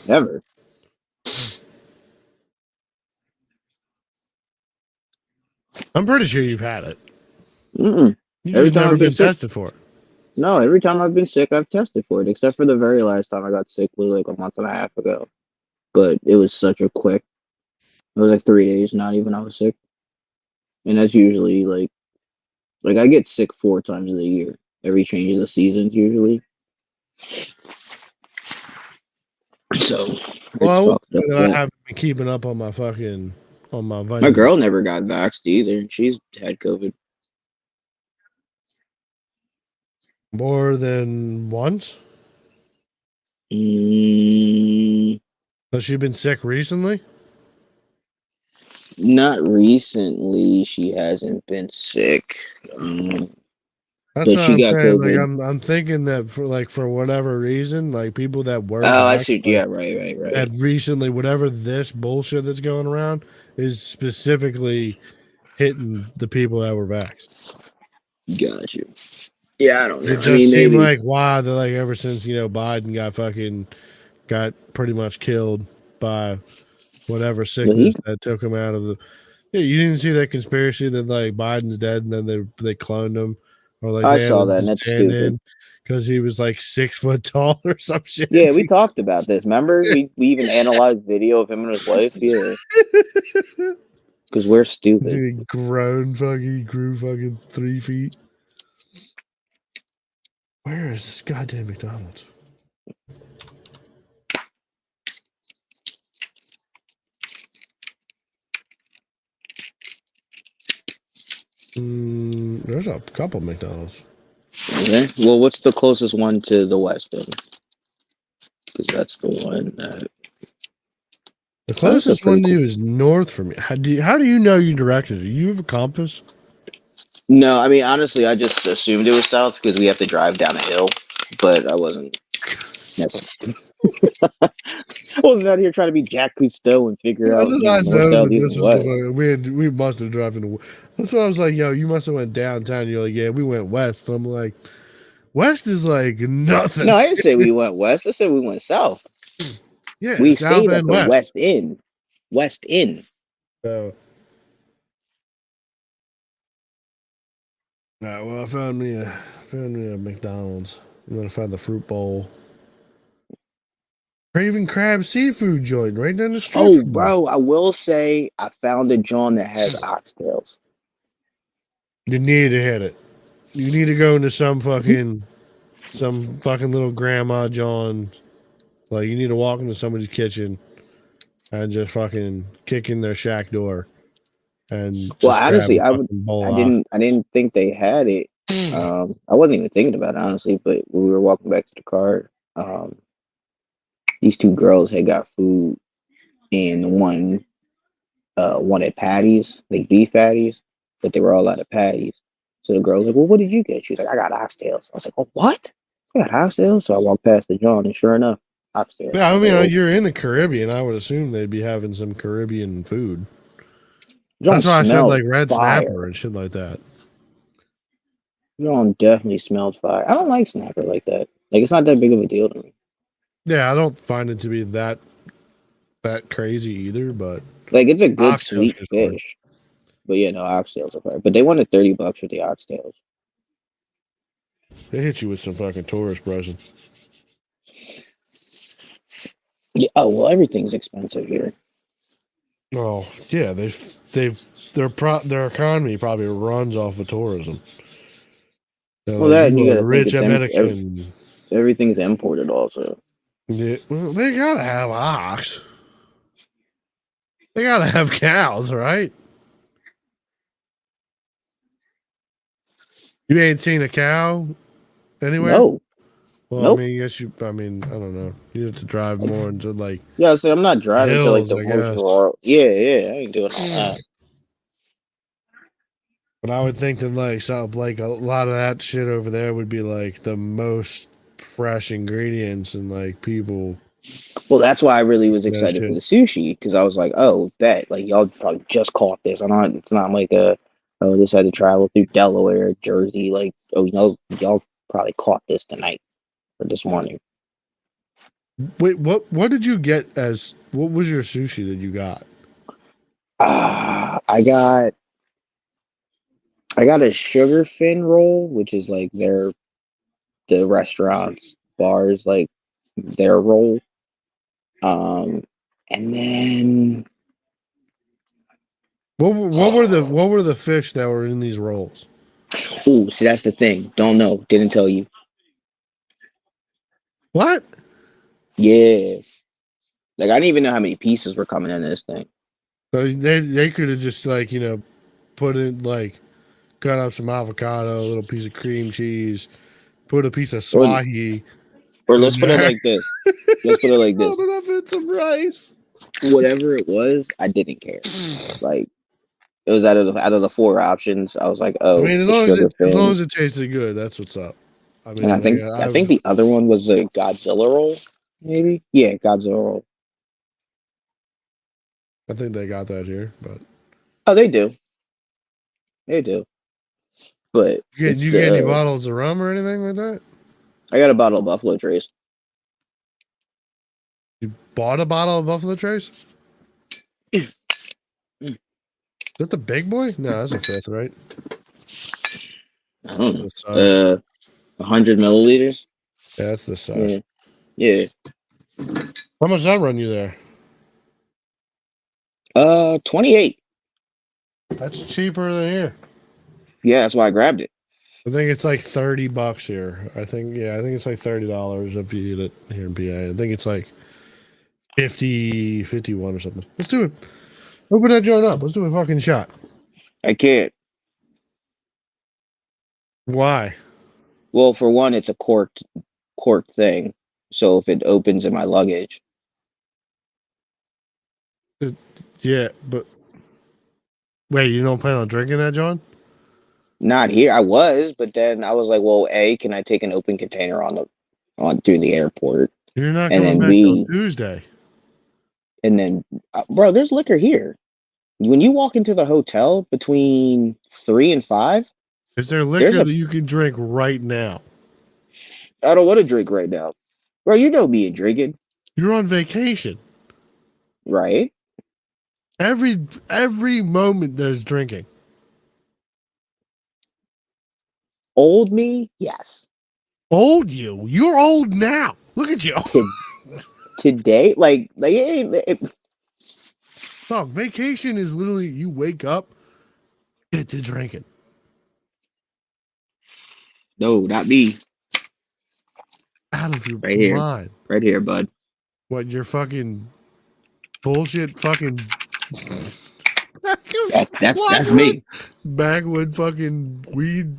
ever. I'm pretty sure you've had it. Mm-mm. You've just never been tested for it. No, every time I've been sick, I've tested for it, except for the very last time I got sick was like a month and a half ago. But it was such a quick. It was like 3 days, not even I was sick. And that's usually like I get sick 4 times a year. Every change of the seasons usually. So well, I haven't been keeping up on my vitamins. My girl never got vaxxed either, and she's had COVID. More than once? Has she been sick recently? Not recently. She hasn't been sick. That's But what she I'm got saying. Like COVID. I'm thinking that for whatever reason, like people that were Oh, I vaxxed, see. like Yeah, right. that recently, whatever this bullshit that's going around is specifically hitting the people that were vaxxed. Got you. Yeah, I don't It know. I just mean, seemed maybe. like wow, that like ever since Biden got pretty much killed by whatever Well, he. sickness that took him out of the. Yeah, you didn't see that conspiracy that like Biden's dead and then they cloned him, or like I they had saw him that, and just that's stand stupid. in because he was like 6 foot tall or some shit. Yeah, we talked about this. Remember, we even analyzed video of him and his wife. Yeah, because we're stupid. He grew fucking 3 feet. Where is this goddamn McDonald's? There's a couple McDonald's. Okay. Well, what's the closest one to the west then? Because that's the one that. The Oh, that's a closest pretty one to cool. you is north from me. How do you know your directions? Do you have a compass? No, I mean honestly, I just assumed it was south because we have to drive down a hill, but I wasn't. I wasn't out here trying to be Jack Cousteau and figure How out, did I north, know south, that east, this and was the west. way we must have driven? That's why I was like, yo, you must have went downtown. You're like, yeah, we went west. And I'm like, west is like nothing. No, I didn't say we went west. I said we went south. Yeah, We south stayed at and the west. West Inn. West Inn. So, all right, well, I found me a McDonald's. And then I found the fruit bowl. Craven Crab seafood joint right down the street Oh, from me. bro, I will say I found a John that has oxtails. You need to hit it. You need to go into some fucking little grandma John's. Like you need to walk into somebody's kitchen and just fucking kick in their shack door and Well, just grab honestly, a fucking bowl of I didn't think they had it. I wasn't even thinking about it honestly, but when we were walking back to the car, these two girls had got food, and the one wanted patties, like beef patties, but they were all out of patties. So the girl was like, "Well, what did you get?" She was like, "I got oxtails." I was like, "Oh, what? You got oxtails?" So I walked past the John, and sure enough, oxtails. Yeah, I I was like, mean, "Oh, you're in the Caribbean. I would assume they'd be having some Caribbean food. John That's why I said smelled like red snapper fire. and shit like that. John definitely smelled fire. I don't like snapper like that. Like it's not that big of a deal to me. Yeah, I don't find it to be that crazy either, but Like it's a good oxtails sweet just fine. fish. But yeah, no, oxtails are fire. But they wanted $30 for the oxtails. They hit you with some fucking tourist pricing. Yeah. Oh well, everything's expensive here. Oh yeah, their economy probably runs off of tourism. So, Well, like that and you you got are to think rich it's American. everything's imported also. Yeah, well, they gotta have ox. They gotta have cows, right? You ain't seen a cow anywhere? No, Well, I nope. mean, I don't know. You have to drive more into like Yeah, so I'm not driving to like hills, the I most guess. rural. Yeah, I ain't doing all that. But I would think that like a lot of that shit over there would be like the most fresh ingredients and like people Well, that's why I really was that excited for shit. the sushi because I was like, oh, bet like y'all probably just caught this. I'm not. It's not like oh, this had to travel through Delaware, Jersey. Like, oh, y'all probably caught this tonight or this morning. Wait, what did you get what was your sushi that you got? I got a sugar fin roll, which is like the restaurants bars like their roll. And then What were the fish that were in these rolls? ooh, see that's the thing. Don't know. Didn't tell you. What? Yeah. Like I didn't even know how many pieces were coming in this thing. So they could have just like, put in like cut up some avocado, a little piece of cream cheese, put a piece of Or swahi or in let's put it there. like this. Let's put it like this. Loaded up in some rice. whatever it was, I didn't care. Like it was out of the four options. I was like, I oh, mean, the sugar as long thing, as it tasted good, that's what's up. I and mean, I think the other one was a Godzilla roll, maybe. Yeah, Godzilla roll. I think they got that here, but Oh, they do. But it's you get any the bottles of rum or anything like that? I got a bottle of Buffalo Trace. You bought a bottle of Buffalo Trace? Is that the big boy? No, that's a fifth, right? I don't The size. know. 100 milliliters. Yeah, that's the size. Yeah. How much does that run you there? 28. That's cheaper than here. Yeah, that's why I grabbed it. I think it's like $30 here. I think it's like $30 if you eat it here in PA. I think it's like 51 or something. Let's do it. Open that joint up. Let's do a fucking shot. I can't. Why? Well, for one, it's a corked thing. So if it opens in my luggage, Yeah, but wait, you don't plan on drinking that, John? not here. I was, but then I was like, well, A, can I take an open container on through the airport? You're not And coming then back till B, Tuesday. and then bro, there's liquor here. When you walk into the hotel between 3 and 5, Is there liquor that you can drink right now? I don't want to drink right now. Bro, you know me and drinking. You're on vacation. Right? Every moment there's drinking. Old me? Yes. Old you? You're old now. Look at you. Today? It, No, vacation is literally you wake up, get to drinking. no, not me. Out of your Right here. mind. Right here, bud. What, your fucking bullshit fucking That's me. backwood fucking weed.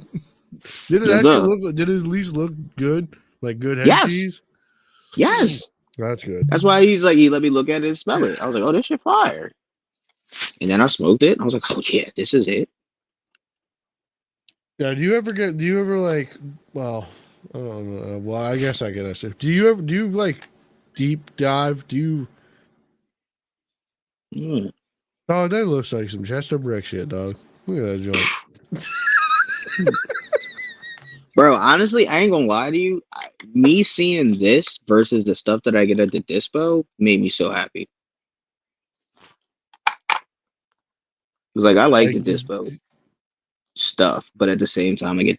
Did it Yes, actually sir. look? Did it at least look good? Like good head Yes. cheese? Yes. That's good. That's why he's like, he let me look at it and smell it. I was like, oh, this shit fire. And then I smoked it. I was like, oh yeah, this is it. Yeah. Do you ever like? Well, I don't know. Well, I guess I can ask. Do you like deep dive? Do you? Mm. Oh, that looks like some Chester brick shit, dog. Look at that joint. Bro, honestly, I ain't gonna lie to you. Me seeing this versus the stuff that I get at the dispo made me so happy. Cause like I like the dispo stuff, but at the same time, I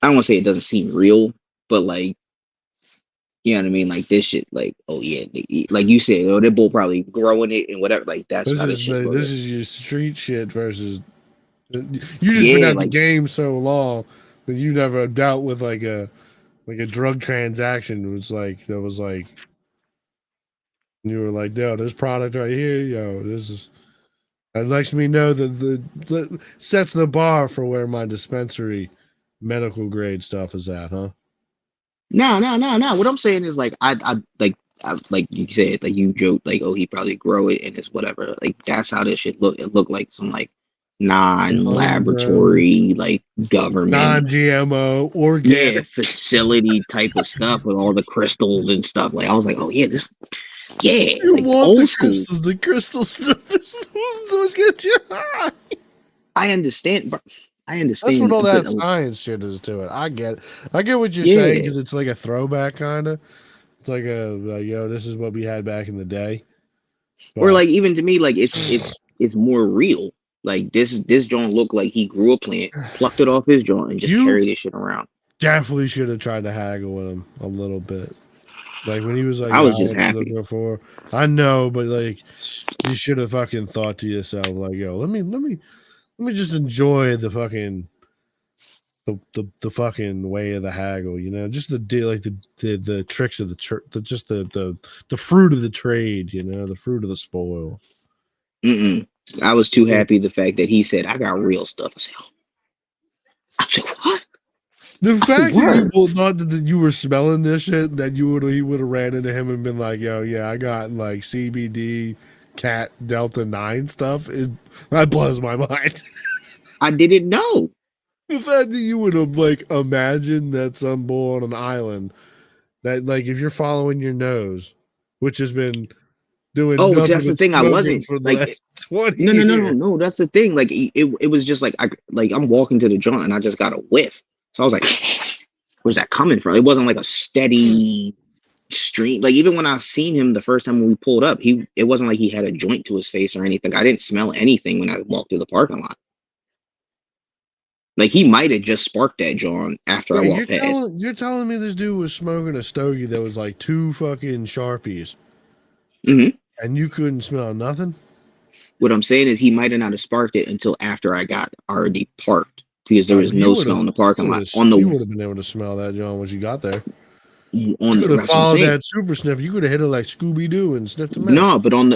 don't want to say it doesn't seem real, but like, you know what I mean? Like this shit, like, oh yeah, like you said, oh, they're both probably growing it and whatever. Like that's how this shit. This is your street shit versus. You just been at the game so long that you never dealt with like a drug transaction. It was like that was like you were like, yo, this product right here, yo, this is. It lets me know that the sets the bar for where my dispensary medical grade stuff is at, huh? No. What I'm saying is like like you said, like you joked, like oh he probably grow it and it's whatever. Like that's how this shit look. It looked like some like non-laboratory, like government, non-GMO, organic facility type of stuff with all the crystals and stuff. Like I was like, oh yeah, you like want old the school. crystals. The crystal stuff is what gets you high. I understand, but I understand. That's what all that science shit is to it. I get it. I get what you're saying because it's like a throwback kind of. It's like yo, this is what we had back in the day. But, or like even to me, like it's more real. Like this joint looked like he grew a plant, plucked it off his joint, and just carried this shit around. Definitely should have tried to haggle with him a little bit. Like when he was like, I was just happy. Before. I know, but like you should have fucking thought to yourself, like, yo, let me just enjoy the fucking the fucking way of the haggle, you know, just the tricks of the fruit of the trade, you know, the fruit of the spoil. I was too happy the fact that he said I got real stuff. I said what? The fact that you Word. both thought that you were smelling this shit, that he would have ran into him and been like, "Yo, yeah, I got like CBD, cat Delta 9 stuff," is that blows my mind. I didn't know. The fact that you would have like imagined that some bull on an island that like if you're following your nose, which has been doing Oh, see, nothing that's the but thing. I smoking wasn't for the like, last 20 no, no, no, no, years. no. That's the thing. Like, it was just like I'm walking to the joint and I just got a whiff. So I was like, where's that coming from? It wasn't like a steady stream. Like even when I seen him the first time when we pulled up, it wasn't like he had a joint to his face or anything. I didn't smell anything when I walked through the parking lot. Like he might have just sparked that joint after I Wait, you're walked past. telling me this dude was smoking a stogie that was like 2 fucking Sharpies Hmm. and you couldn't smell nothing? What I'm saying is he might have not have sparked it until after I got already parked because there Oh, was no smell in the parking lot. you would have been able to smell that, John, once you got there. You On the could have that's what I'm followed saying. that super sniff. You could have hit it like Scooby Doo and sniffed him out. No, but on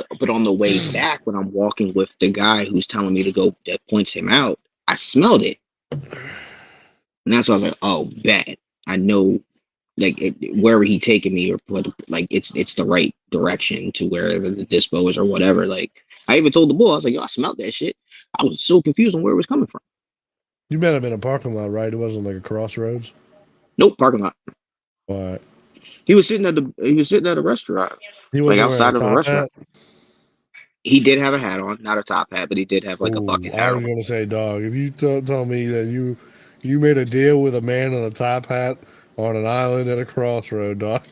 the way back when I'm walking with the guy who's telling me to go that points him out, I smelled it. And that's why I was like, oh, bad. I know, like wherever he taking me, or like it's the right direction to wherever the dispo is or whatever. Like I even told the boy, I was like, yo, I smelled that shit. I was so confused on where it was coming from. You met him in a parking lot, right? It wasn't like a crossroads. Nope, parking lot. But He was sitting at a restaurant, he like wasn't wearing a outside of a top restaurant. hat. He did have a hat on, not a top hat, but he did have like a Ooh, bucket I hat was on. gonna say, dog, if you told me that you made a deal with a man in a top hat on an island at a crossroad, dog.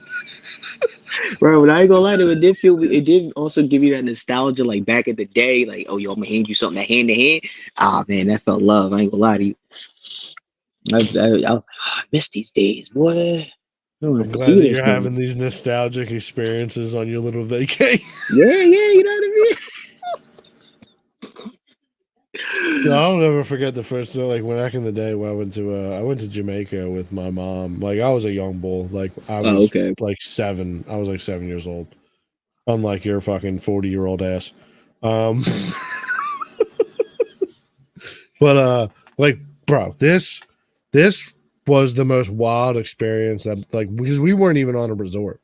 Bro, but I ain't gonna lie to you, it did also give you that nostalgia, like back in the day, like, oh, yo, I'm gonna hand you something that hand to hand. Ah, man, that felt love. I ain't gonna lie to you. I miss these days, boy. I don't I'm have to glad do that this you're no having more. these nostalgic experiences on your little vacay. Yeah, yeah, you know what I No, mean? I'll never forget the first like when back in the day when I went to Jamaica with my mom. Like I was a young bull. Like I Oh, was okay. like 7. I was like 7 years old. Unlike your fucking 40-year-old ass. Um but like bro, this was the most wild experience that like because we weren't even on a resort.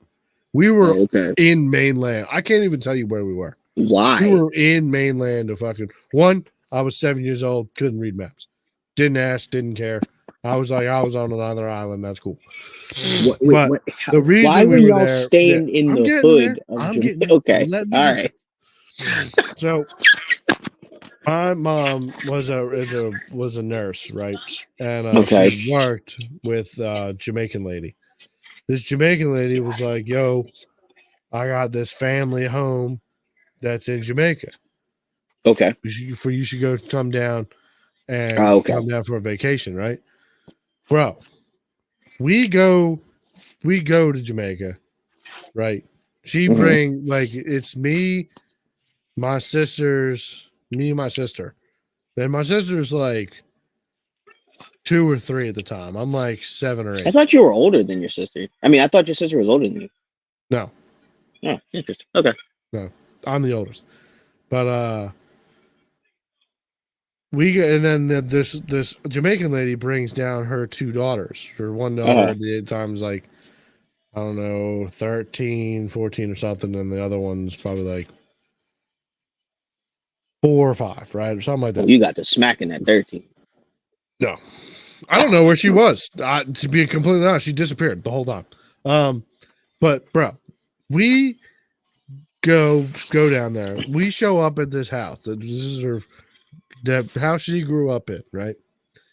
We were Oh, okay. in mainland. I can't even tell you where we were. We Why? were in mainland of fucking one. I was 7 years old, couldn't read maps, didn't ask, didn't care. I was like, I was on another island. That's cool. What? Wait, But what? the Why reason were we were y'all there, yeah, staying in I'm the getting there. hood of I'm Jamaica? getting there. Okay, Let me all get right. there. So my mom was a nurse, right? And Okay. she worked with a Jamaican lady. This Jamaican lady was like, "Yo, I got this family home that's in Jamaica. Okay. You should go come down and Okay. come down for a vacation, right, bro?" We go to Jamaica, right? She Hmm. bring like it's me, my sisters, me and my sister. And my sister's like 2 or 3 at the time. I'm like 7 or I 8. thought you were older than your sister. I mean, I thought your sister was older than you. No, Oh, interesting. Okay. no, I'm the oldest. But we get, and then this Jamaican lady brings down her 2 daughters. Her one daughter Uh-huh. at the time's like I don't know 13, 14 or something, and the other one's probably like 4 or 5, right, or something like Oh, that. you got the smacking at 13. No, I don't know where she was. To be completely honest, she disappeared the whole time. But bro, we go down there. We show up at this house. This is the house she grew up in, right?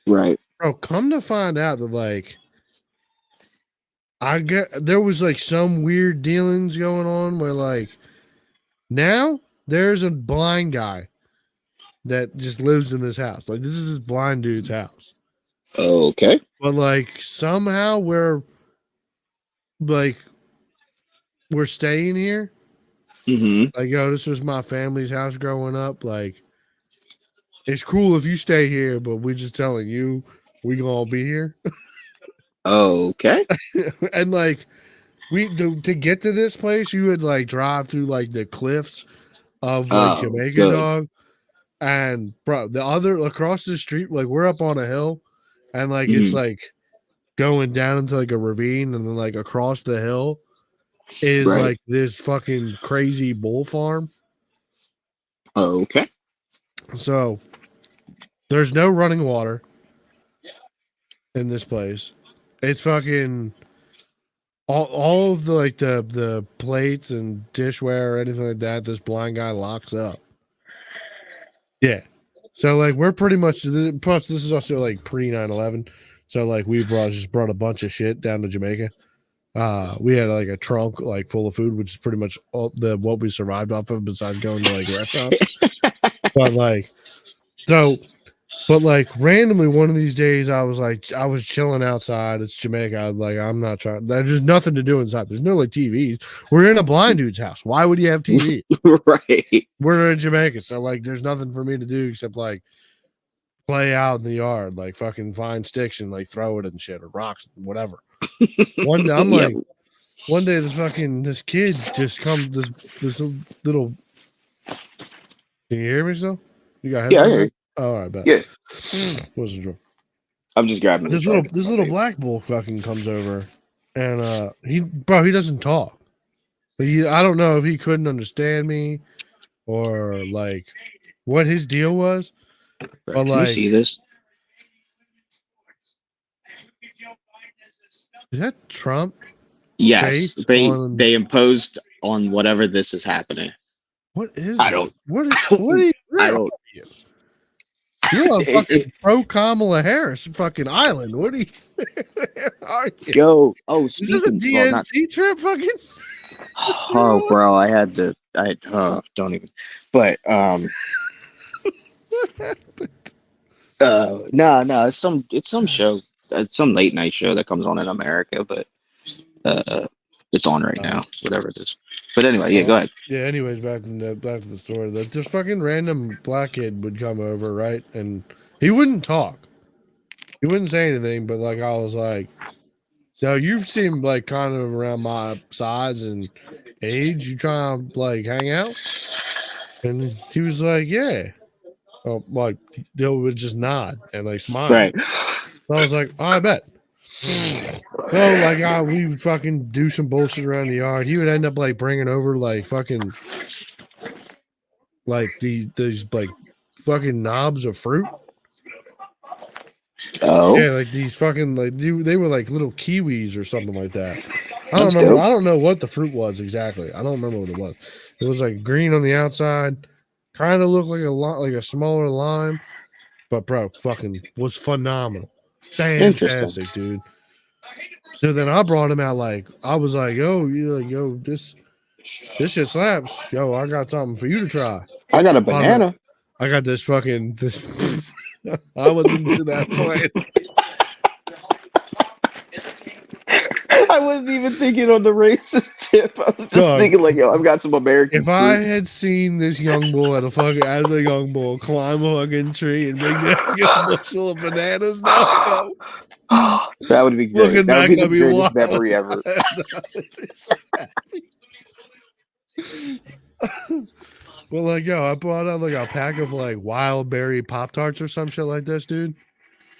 Right. Bro, come to find out that like there was like some weird dealings going on where like now there's a blind guy that just lives in this house. Like this is this blind dude's house. Okay. But like somehow like we're staying here. Mm-hmm. Like, yo, this was my family's house growing up. Like, it's cool if you stay here, but we're just telling you we gonna be here. Okay. And like to get to this place, you would like drive through like the cliffs of like Oh, Jamaica, good. dog. And bro, the other across the street, like we're up on a hill, and like it's Mm-hmm. like going down into like a ravine, and then like across the hill is Right. like this fucking crazy bull farm. Okay. So there's no running water in this place. It's fucking all of the like the plates and dishware or anything like that. This blind guy locks up. Yeah. So like we're pretty much, plus this is also like pre 9/11. So like we just brought a bunch of shit down to Jamaica. We had like a trunk like full of food, which is pretty much all what we survived off of, besides going to like restaurants. But like, so, but like randomly one of these days, I was chilling outside. It's Jamaica. I'm not trying. There's just nothing to do inside. There's no like TVs. We're in a blind dude's house. Why would you have TV? Right. We're in Jamaica, so like, there's nothing for me to do except like play out in the yard, like fucking find sticks and like throw it and shit, or rocks, whatever. One day, I'm like, one day this kid just this little. Can you hear me still? You got headphones? Yeah, I hear you. Oh, all right, bet. Yeah. Wasn't sure. I'm just grabbing this little black bull fucking comes over, and he doesn't talk. But I don't know if he couldn't understand me or like what his deal was. Right. But Can like, you see this? Is that Trump? Yes, they imposed on whatever this is happening. What is? I don't. What are you? I don't. You're on fucking pro Kamala Harris fucking island. What are you? Are you? Yo, is this a DNC trip? Fucking. Oh, bro, I don't even. But no, it's some show. It's some late night show that comes on in America, but it's on right now. Whatever it is. But anyway, yeah, go ahead. Yeah. Anyways, back to the story. That this fucking random black kid would come over, right, and he wouldn't talk. He wouldn't say anything, but like I was like, "No, you seem like kind of around my size and age. You trying to like hang out?" And he was like, "Yeah." Oh, like they would just nod and like smile. Right. So I was like, "Oh, I bet." So like we would fucking do some bullshit around the yard. He would end up like bringing over like fucking like these like fucking knobs of fruit. Oh yeah, like these fucking like they were like little kiwis or something like that. I don't remember. I don't know what the fruit was exactly. I don't remember what it was. It was like green on the outside, kind of looked like a smaller lime, but bro, fucking was phenomenal, fantastic, dude. So then I brought him out like I was like, yo, this shit slaps. Yo, I got something for you to try. I got a banana. I got this fucking I wasn't to that point. I wasn't even thinking on the racist tip. I was just thinking like, yo, I've got some American. If I had seen this young bull as a young bull climb a fucking tree and bring down a bushel of bananas, that would be great. Looking that back, would be the wild. memory ever. So well, like, yo, I brought out like a pack of like wild berry Pop-Tarts or some shit like this, dude.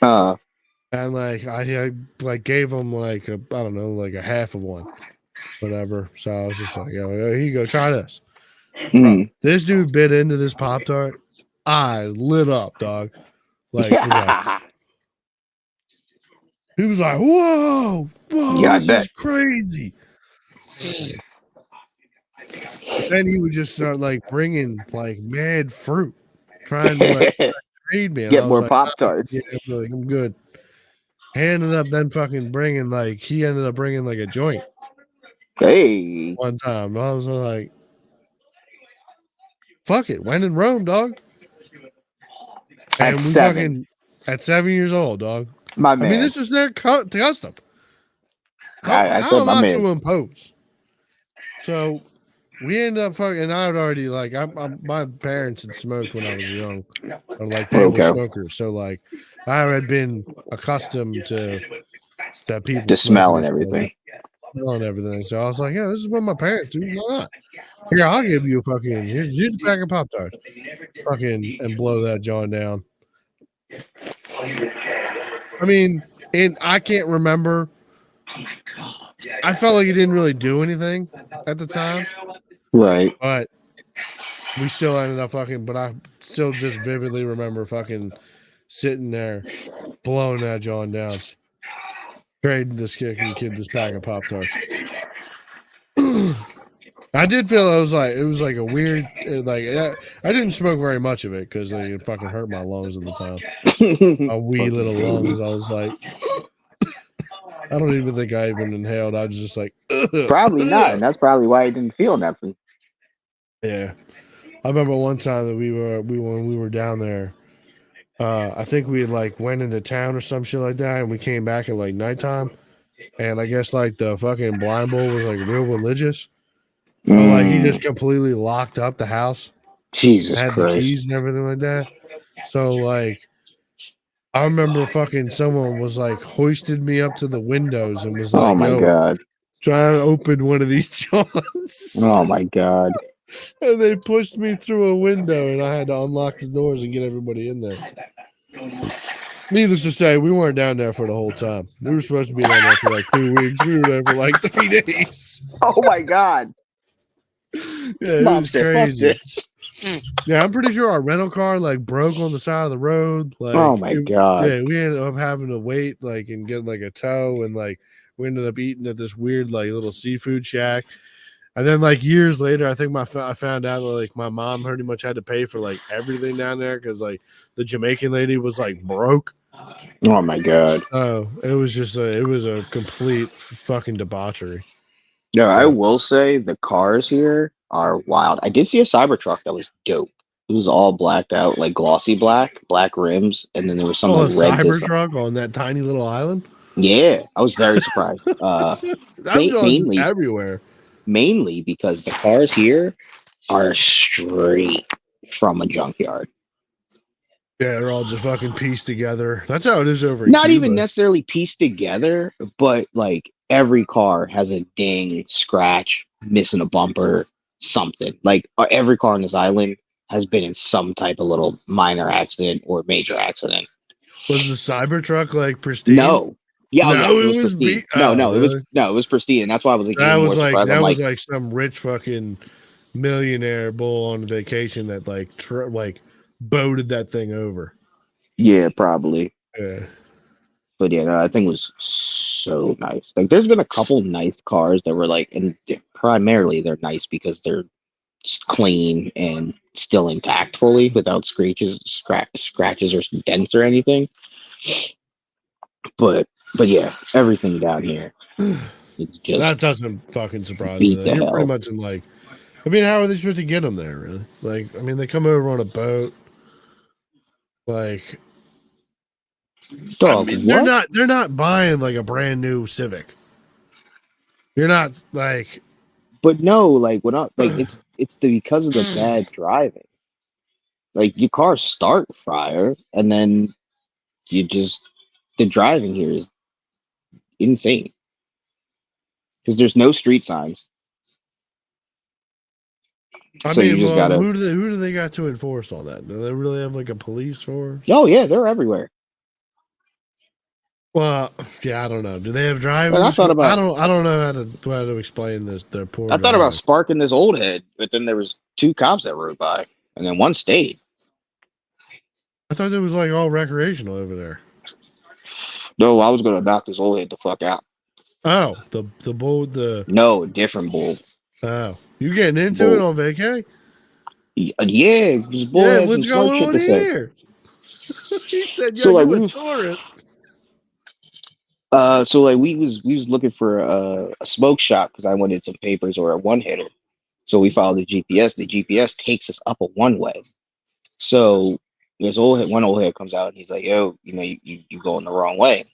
And like I like gave him like I don't know, like a half of one, whatever. So I was just like, yo, here you go, try this. Bro, this dude bit into this Pop-Tart, eyes lit up, dog. Like, he was like, whoa, this is crazy. Then he would just start like bringing like mad fruit, trying to like trade me. Get more like, Pop-Tarts. Yeah, I'm good. He ended up bringing like a joint. Hey. One time. I was like, fuck it. When in Rome, dog. And at 7 years old, dog. My man. I mean, this was their custom. How am I to impose? So we ended up fucking, and I had already like my parents had smoked when I was young. Or like they were smokers. So like I had been accustomed to that people the smell and everything. So I was like, yeah, this is what my parents do. Why not? Here, I'll give you a fucking here's a pack of Pop-Tarts. Fucking and blow that joint down. I mean, And I can't remember. I felt like it didn't really do anything at the time. Right. But we still ended up fucking, but I still just vividly remember fucking sitting there, blowing that John down, trading this kid this pack of Pop Tarts. I did feel it was like a weird, I didn't smoke very much of it because it fucking hurt my lungs at the time. My wee little lungs. I was like, I don't even think I even inhaled. I was just like, Probably not, and that's probably why he didn't feel nothing. Yeah, I remember one time that when we were down there. I think we like went into town or some shit like that, and we came back at like nighttime, and I guess like the fucking blind bull was like real religious, so like he just completely locked up the house, Jesus had Christ. the keys and everything like that. So like, I remember fucking someone was like hoisted me up to the windows and was like, "Oh my God, try to open one of these Johns." oh my God. And they pushed me through a window, and I had to unlock the doors and get everybody in there. Needless to say, we weren't down there for the whole time. We were supposed to be down there for like 2 weeks. We were there for like 3 days. Oh my God. Yeah, it was crazy. Yeah, I'm pretty sure our rental car like broke on the side of the road. Like, oh my God. Yeah, we ended up having to wait like and get like a tow, and like we ended up eating at this weird like little seafood shack. And then like years later, I think I found out that like my mom pretty much had to pay for like everything down there because like the Jamaican lady was like broke. Oh my God. Oh, it was just a complete fucking debauchery. No, I will say the cars here are wild. I did see a Cybertruck that was dope. It was all blacked out, like glossy black rims, and then there was some a like red Cybertruck on that tiny little island. Yeah, I was very surprised. Mainly everywhere. Mainly because the cars here are straight from a junkyard. Yeah, they're all just fucking pieced together. That's how it is over. Not even necessarily pieced together, but like every car has a ding, scratch, missing a bumper, something. Like every car on this island has been in some type of little minor accident or major accident. Was the Cybertruck like pristine? No. Yeah, no, it was pristine. It was pristine, and that's why I was like, that was like some rich fucking millionaire bull on vacation that like boated that thing over. Yeah, probably. Yeah. But yeah, no, I think it was so nice. Like, there's been a couple nice cars that were like, and primarily they're nice because they're clean and still intact fully without scratches or dents or anything. But yeah, everything down here. It's just that doesn't fucking surprise me. You're pretty much in like, I mean, how are they supposed to get them there? Really? Like, I mean, they come over on a boat. Like, dog, I mean, they're not buying like a brand new Civic. You're not like, but no, like we're not like it's because of the bad driving. Like your cars start fire, and then the driving here is insane because there's no street signs. I mean, who do they got to enforce all that? Do they really have like a police force? Oh yeah, they're everywhere. Well, yeah, I don't know. Do they have drivers? Like, I don't know how to explain this. They're poor. I thought about sparking this old head, but then there was 2 cops that rode by, and then one stayed. I thought it was like all recreational over there. No, I was gonna knock this old head the fuck out. Oh, the bull, no, different bull. Oh, you getting into it on vacay? Yeah, this bull has what's some going on here? He said, "Yo, so, you a tourist." So like we was looking for a smoke shop because I wanted some papers or a one hitter. So we followed the GPS. The GPS takes us up a one way. So there's one old head comes out and he's like, "Yo, you going the wrong way."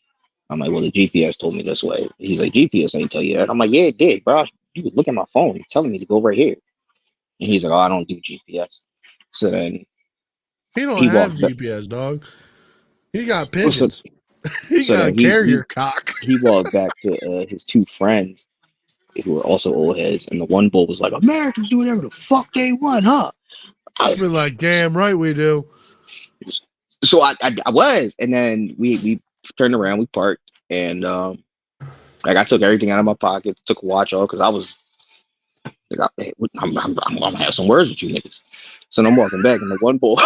I'm like, "Well, the GPS told me this way." He's like, "GPS ain't tell you that." I'm like, "Yeah, it did, bro. You could look at my phone. It's telling me to go right here." And he's like, "Oh, I don't do GPS." So then he don't have GPS, dog. He got pigeons. He got a carrier cock. He walked back to his 2 friends who were also old heads, and the one bull was like, "Americans do whatever the fuck they want, huh?" I was like, "Damn right we do." So I was, and then we turned around, we parked, and like I took everything out of my pocket, took a watch off because I was like, I'm gonna have some words with you niggas. So I'm walking back, and the one bull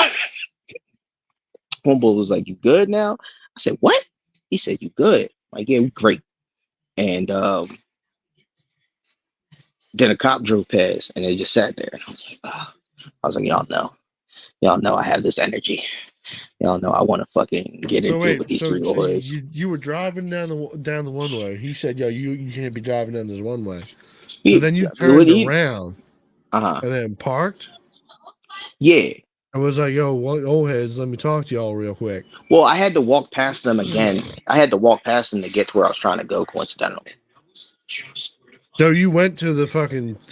was like, "You good now?" I said, "What?" He said, "You good?" I'm like, yeah, we great. And then a cop drove past, and they just sat there, and I was like, ah. I was like, y'all know, I have this energy. Y'all know I want to fucking get So into it wait, with these so three boys. you were driving down the one way. He said, "Yo, you can't be driving down this one way." So He, then you turned around uh-huh. and then parked. Yeah. I was like, "Yo, what old heads? Let me talk to y'all real quick." Well, I had to walk past them again. I had to walk past them to get to where I was trying to go. Coincidentally. So you went to the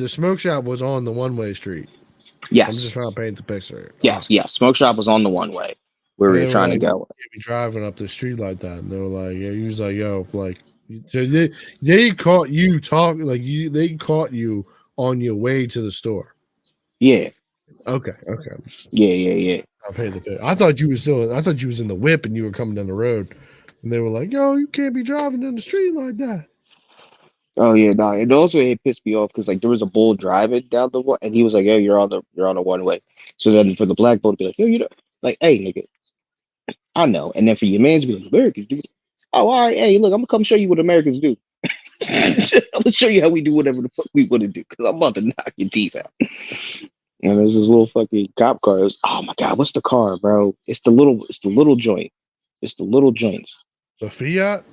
smoke shop was on the one way street. I'm just Yes. trying to paint the picture. Yes. Yes. Smoke shop was on the one way where And we they were were trying to like, "You go. can't be driving up the street like that." And they were like, "Yeah." He was like, "Yo, like." So they caught you talking like you. They caught you on your way to the store. Yeah. Okay. Yeah. I paid the pay. I thought you was still. I thought you was in the whip and you were coming down the road, and they were like, "Yo, you can't be driving down the street like that." Oh yeah, no. And also it pissed me off because like there was a bull driving down the one, and he was like, "Yo, you're on the one way." So then for the black bull to be like, "Yo, you know, like, hey, nigga, I know." And then for your man to be like, "Americans do." Oh, all right. Hey, look, I'm gonna come show you what Americans do. I'm gonna show you how we do whatever the fuck we want to do because I'm about to knock your teeth out. And there's this little fucking cop car. Oh my god, what's the car, bro? It's the little joint. It's the little joints. The Fiat,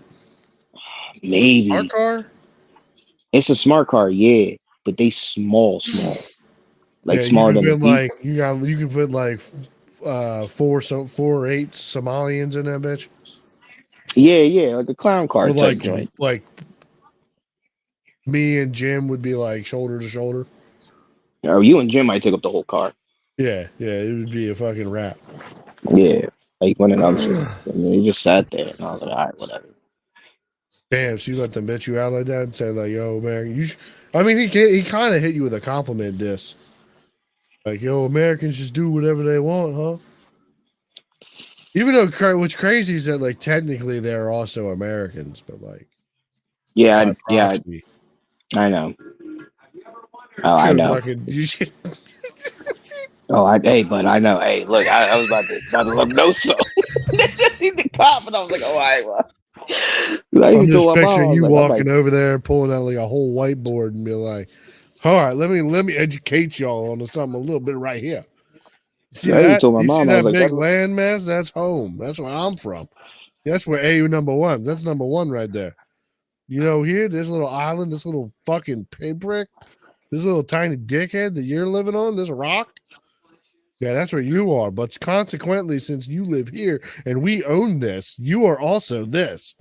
our Maybe car. it's a smart car, yeah, but they small, like Yeah, you smaller can than the fit Jeep. like you can fit like 4 or 8 Somalians in that bitch, Yeah, like a clown car or type joint. like me and Jim would be like shoulder to shoulder. Oh, you and Jim might take up the whole car. Yeah, it would be a fucking wrap. Yeah, like one of them shit. And then he just sat there, and I was like, all right, whatever. Damn, so you let them bitch you out like that and say like, "Yo, man, I mean, he kind of hit you with a compliment diss, like, "Yo, Americans just do whatever they want, huh?" Even though what's crazy is that like technically they're also Americans, but like by Yeah, proxy, I know. Oh, I should know. fucking you should. Oh, hey, but I know. Hey, look, I was about to let him know so. The cop, and I was like, oh, all right, well. I I'm even just told my mom, I picturing was you like, walking over there, pulling out like a whole whiteboard and be like, "All right, let me educate y'all on something a little bit right here. See I even that? told my You see mom, I was that like, big landmass? That's home. That's where I'm from. That's where AU number one. That's number one right there. You know, here, this little island, this little fucking pinprick, this little tiny dickhead that you're living on, this rock. Yeah, that's where you are. But consequently, since you live here and we own this, you are also this.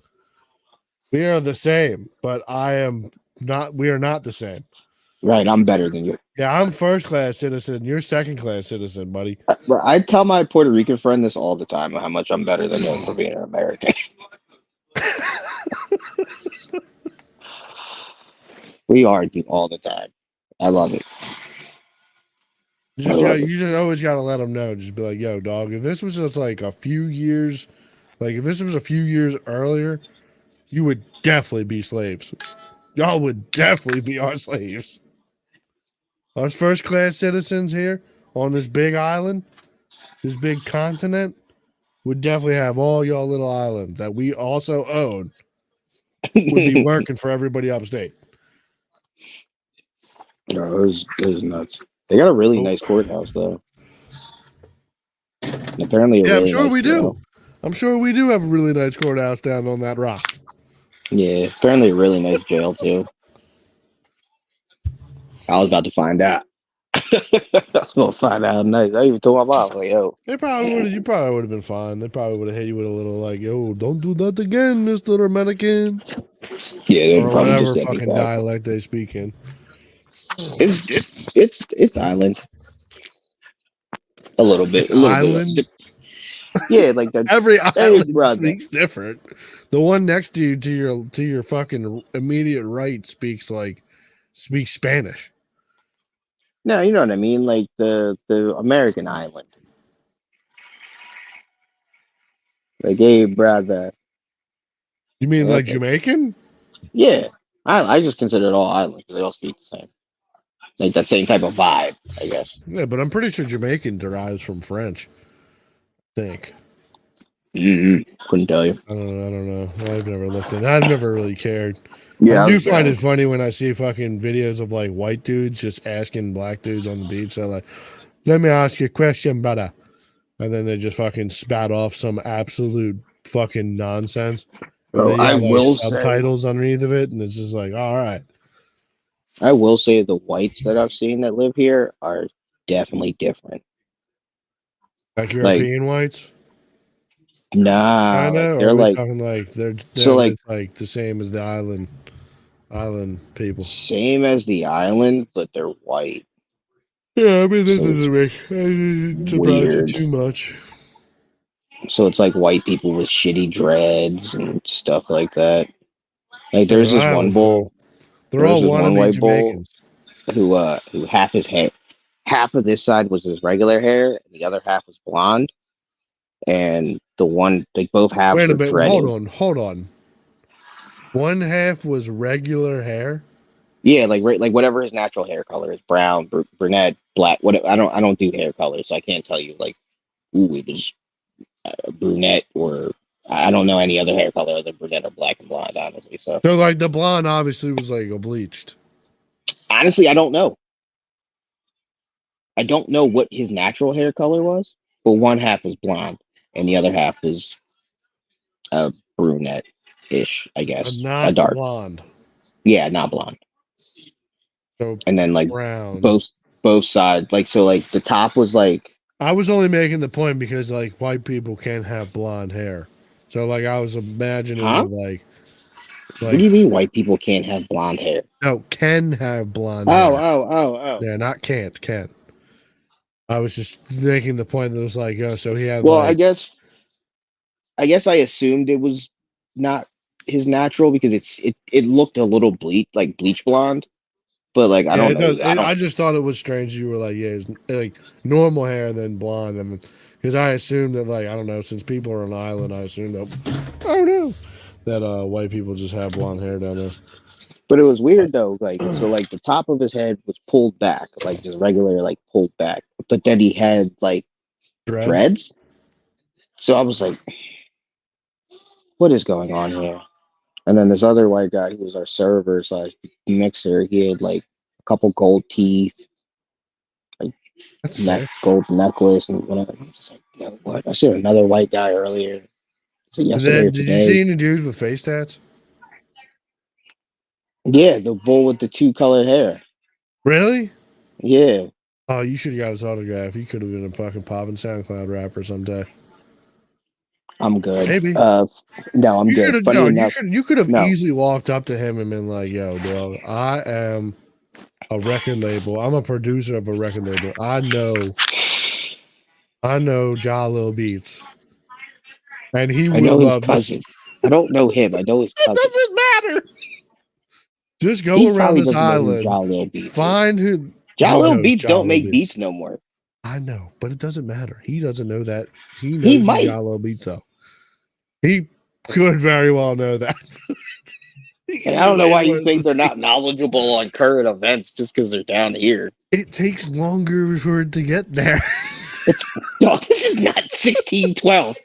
We are the same, but I am not. We are not the same. right, I'm better than you. Yeah, I'm first class citizen. You're second class citizen, buddy. Bro, I tell my Puerto Rican friend this all the time, how much I'm better than him for being an American. We argue all the time. I love it. I love it. You just always got to let them know. Just be like, "Yo, dog. If this was just like a few years, like if this was a few years earlier, you would definitely be slaves. Y'all would definitely be our slaves. Us first class citizens here on this big island, this big continent, would definitely have all y'all little islands that we also own. Would be working for everybody upstate." No, it was nuts. They got a really Oh. nice courthouse though. And apparently a Yeah, I'm really sure nice we do. jail. I'm sure we do have a really nice courthouse down on that rock. Yeah, apparently a really nice jail too. I was about to find out. I was gonna find out nice. I even told my mom, like, yo. They probably would have. You probably would have been fine. They probably would have hit you with a little like, "Yo, don't do that again, Mister American," Yeah, they'd or probably just whatever send me fucking back. dialect they speak in. It's island. A little bit. It's A little bit. island. Yeah, like that. Every Hey, island brother. speaks different. The one next to you, to your fucking immediate right, speaks Spanish. No, you know what I mean? Like the American island. Like, hey, brother. You mean like Okay. Jamaican? Yeah, I just consider it all island because they all speak the same, like that same type of vibe, I guess. Yeah, but I'm pretty sure Jamaican derives from French. I think. Couldn't tell you. I don't know. I've never looked in. I've never really cared. I Yeah, do find it funny when I see fucking videos of like white dudes just asking black dudes on the beach. They're like, "Let me ask you a question, brother," and then they just fucking spat off some absolute fucking nonsense, and Oh, then you I have like will say, subtitles underneath of it, and it's just like, all right, the whites that I've seen that live here are definitely different. like Like, European whites. nah, Kinda, like or they're are we like talking like they're so like it's like the same as the island people? same as the island, but they're white. Yeah, I mean that So it's doesn't make surprise you weird. too much. So it's like white people with shitty dreads and stuff like that. Like Yeah, there's but this one island folk, bull. they're There was all this one wannabe white bull Jamaicans. who half of this side was his regular hair, and the other half was blonde. And the one, like both halves Wait a were minute, dreaded. hold on. One half was regular hair. Yeah, like whatever his natural hair color is, brown, brunette, black. Whatever. I don't do hair color, so I can't tell you like, ooh, it was a brunette or I don't know any other hair color other than brunette or black and blonde, honestly. So So like the blonde obviously was like a bleached. honestly, I don't know. I don't know what his natural hair color was, but one half is blonde and the other half is brunette ish, I But guess. A not dark. blonde. Yeah, not blonde. So And then like brown. both sides, like so like the top was like I was only making the point because like white people can't have blonde hair. So like I was imagining huh? that What do like you mean white people can't have blonde hair? no, can have blonde Oh, hair. oh, oh, oh. Yeah, not can't, can. I was just making the point that it was like, oh, so he had Well, like I assumed it was not his natural because it looked a little bleach blonde, but like I yeah, don't it does. know. I don't I just thought it was strange. You were like, yeah, it's like normal hair, then blonde, and because I assumed that, like, I don't know, since people are on an island, I assumed that, I don't know, that white people just have blonde hair down there. but it was weird though, like so like the top of his head was pulled back, like just regular like pulled back, but then he had like Dreads. dreads. So I was like, what is going on here? And then this other white guy who was our server slash mixer, he had like a couple gold teeth, like That's sick. gold necklace and whatever. I was just like, you know what? I saw another white guy earlier. So And yesterday then, or did you see today. any dudes with face tats? Yeah, the bull with the two colored hair. Really? Yeah. Oh, you should have got his autograph. He could have been a fucking popping SoundCloud rapper someday. I'm good. Maybe. No, I'm You should good. have. Funny No, enough, you could have no. easily walked up to him and been like, "Yo, dog, I am a record label. I'm a producer of a record label. I know Lil Beats, and he I would know his love this. cousin. I don't know him. I know his It cousin. doesn't matter. Just go He around probably this doesn't know who island, Jalil Beats is. find who he Jalil knows. Beats don't Lil make Beats. beats no more. I know, but it doesn't matter. He doesn't know that. He He knows who might. Lil Beats though. He could very well know that. He And could I be don't know way why you more think they're listening. not knowledgeable on current events just because they're down here. It takes longer for it to get there. Dog, this is not 1612.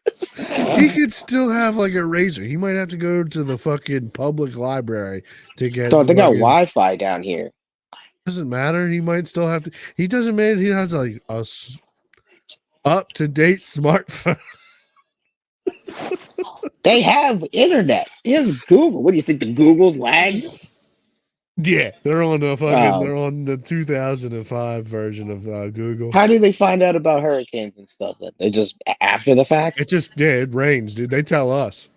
He could still have like a razor. He might have to go to the fucking public library to get. Dog, they got fucking- Wi-Fi down here. Doesn't matter. He might still have to. He doesn't matter. He has like a up to date smartphone. They have internet. Here's Google. What do you think? The Google's lagged? Yeah, they're on the fucking. Oh. They're on the 2005 version of Google. How do they find out about hurricanes and stuff? Then they just after the fact. It just it rains, dude. They tell us.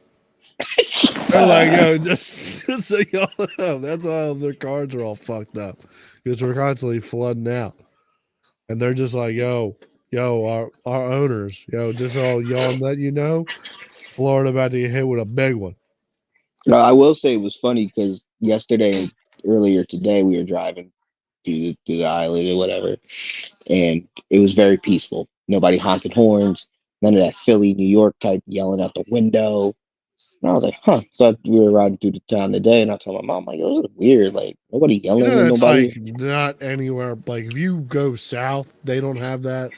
They're like, yo, just so y'all know, that's why their cards are all fucked up because we're constantly flooding out, and they're just like, yo, our owners, just so y'all let you know, Florida about to get hit with a big one. No, I will say it was funny because yesterday and earlier today we were driving through the island or whatever, and it was very peaceful. Nobody honking horns, none of that Philly, New York type yelling out the window. And I was like, huh. So we were riding through the town today, and I told my mom, like, it was weird. Like, nobody You yelling know, and that's nobody. like not anywhere. Like if you go south, they don't have that.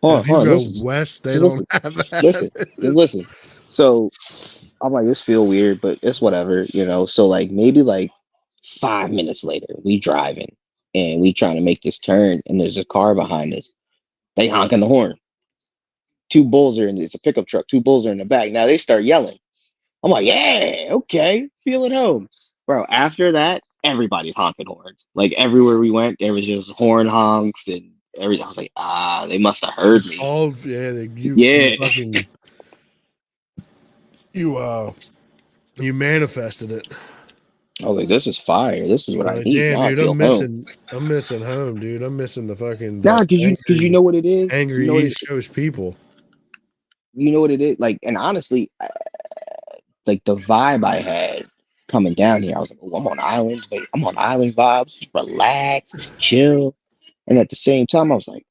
Hold And on, if you hold on. go Listen, west, they just don't listen, have listen, just that. listen. So I'm like, this feel weird, but it's whatever, you know. So like maybe like 5 minutes later, we driving and we trying to make this turn, and there's a car behind us. They honking the horn. Two bulls are in it's a pickup truck. Two bulls are in the back. Now they start yelling. I'm like, yeah, okay, feel at home, bro. After that, everybody's honking horns. Like everywhere we went, there was just horn honks and everything. I was like, they must have You heard me. called, yeah. You Yeah. fucking you you manifested it. I was like, this is fire. This is what You're I like, need. damn, Now I dude, feel home. I'm missing home, dude. I'm missing the fucking Nah, the cause you know what it is. You angry know what East Coast people. you know what it is. Like, and honestly, like the vibe I had coming down here, I was like, oh, I'm on island. Wait, I'm on island vibes. Just relax, just chill. And at the same time, I was like,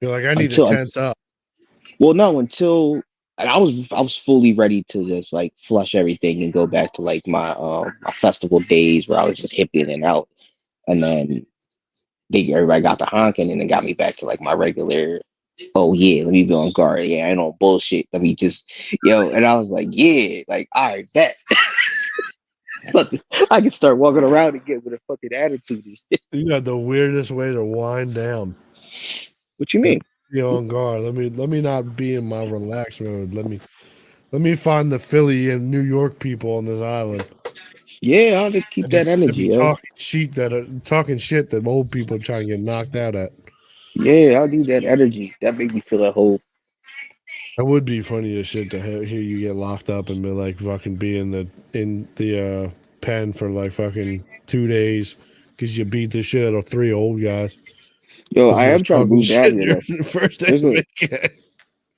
You're like, I need to until tense up. well, no, until and I was fully ready to just like flush everything and go back to like my festival days where I was just hipping and out. And then everybody got the honking and it got me back to like my regular. Oh yeah, let me be on guard. Yeah, I ain't on bullshit. Let me just and I was like, yeah, like I bet. Look, I can start walking around again with a fucking attitude. You got the weirdest way to wind down. What you mean? Be on guard. Let me not be in my relaxed mode. Let me find the Philly and New York people on this island. Yeah, I have to keep that And energy, be yo. talking shit that old people trying to get knocked out at. Yeah, I need that energy. That make me feel at home. That would be funny as shit to hear you get locked up and be like fucking be in the pen for like fucking 2 days because you beat the shit out of three old guys Yo, because I you was am trying to talking move down shit here your though. first day There's of a vacation.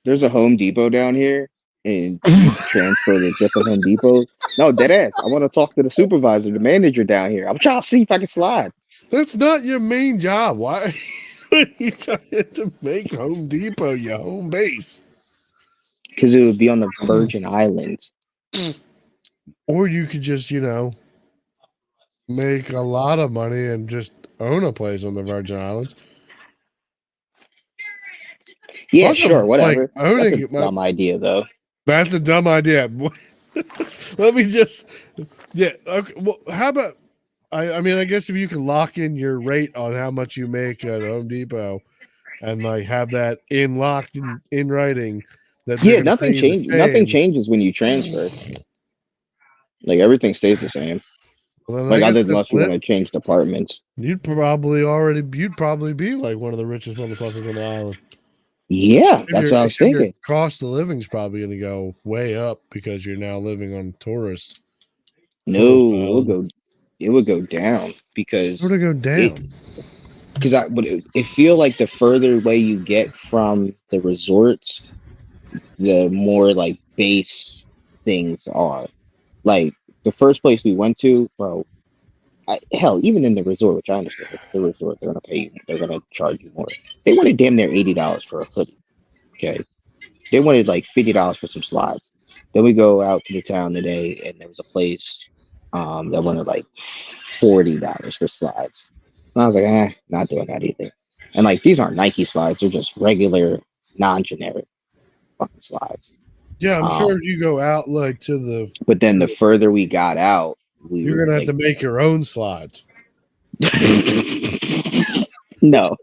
there's a Home Depot down here, and you can transfer to different Home Depots. No, dead ass. I want to talk to the supervisor, the manager down here. I'm trying to see if I can slide That's not your main job. Why are you trying to make Home Depot your home base? because it would be on the Virgin Islands. Or you could just, make a lot of money and just own a place on the Virgin Islands. Yeah, Also, sure, like whatever. That's a owning dumb idea though. that's a dumb idea. Let me just, yeah. Okay. Well, how about I mean, I guess if you can lock in your rate on how much you make at Home Depot and like have that locked in writing that they're Yeah, going to pay nothing you the change. Nothing same. changes when you transfer. Like everything stays the same. Well, then I Like guess other that's unless you want lit. to change departments. You'd probably be like one of the richest motherfuckers on the island. Yeah, that's what I was Except your thinking. cost of living is probably going to go way up because you're now living on tourist No, island. it would go down Where because to go it down? it feel like the further away you get from the resorts, the more like base things are. Like the first place we went to, bro. Hell, even in the resort, which I understand, it's the resort. They're gonna pay you. They're gonna charge you more. They wanted damn near $80 for a hoodie. Okay, they wanted like $50 for some slides. Then we go out to the town today, and there was a place that wanted like $40 for slides. And I was like, not doing that either. And like these aren't Nike slides; they're just regular, non-generic fucking slides. Yeah, I'm sure Um, if you go out like but then the further we got out, we you're were gonna have like, to make your own slides. no.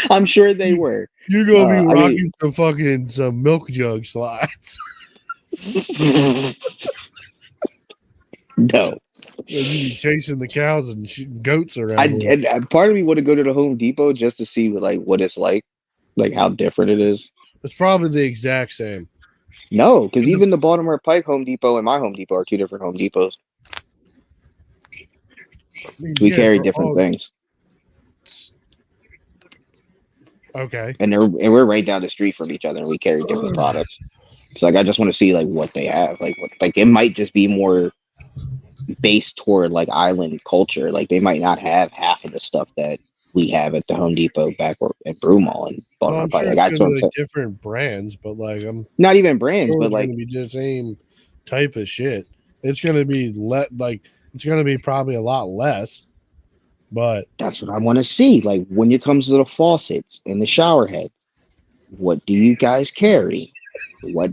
I'm sure they You, were. you're gonna be I mean, rocking some milk jug slides. no. Like you be chasing the cows and shooting goats I around here. and part of me want to go to the Home Depot just to see what it's like how different it is. It's probably the exact same. No, because And even the Baltimore Pike Home Depot and my Home Depot are two different Home Depots. I mean, We yeah, carry they're different all things, okay. and we're right down the street from each other, and we carry different products. So like, I just want to see like what they have. Like it might just be more based toward like island culture. Like they might not have half of the stuff that we have at the Home Depot back at Broomall and Well, I'm Baltimore Pike. sure Like it's I going to be sort like of different brands, but like I'm not even brands, sure but it's going like to be the same type of shit. It's going to be it's going to be probably a lot less, but that's what I want to see. Like when it comes to the faucets and the shower head, what do you guys carry? What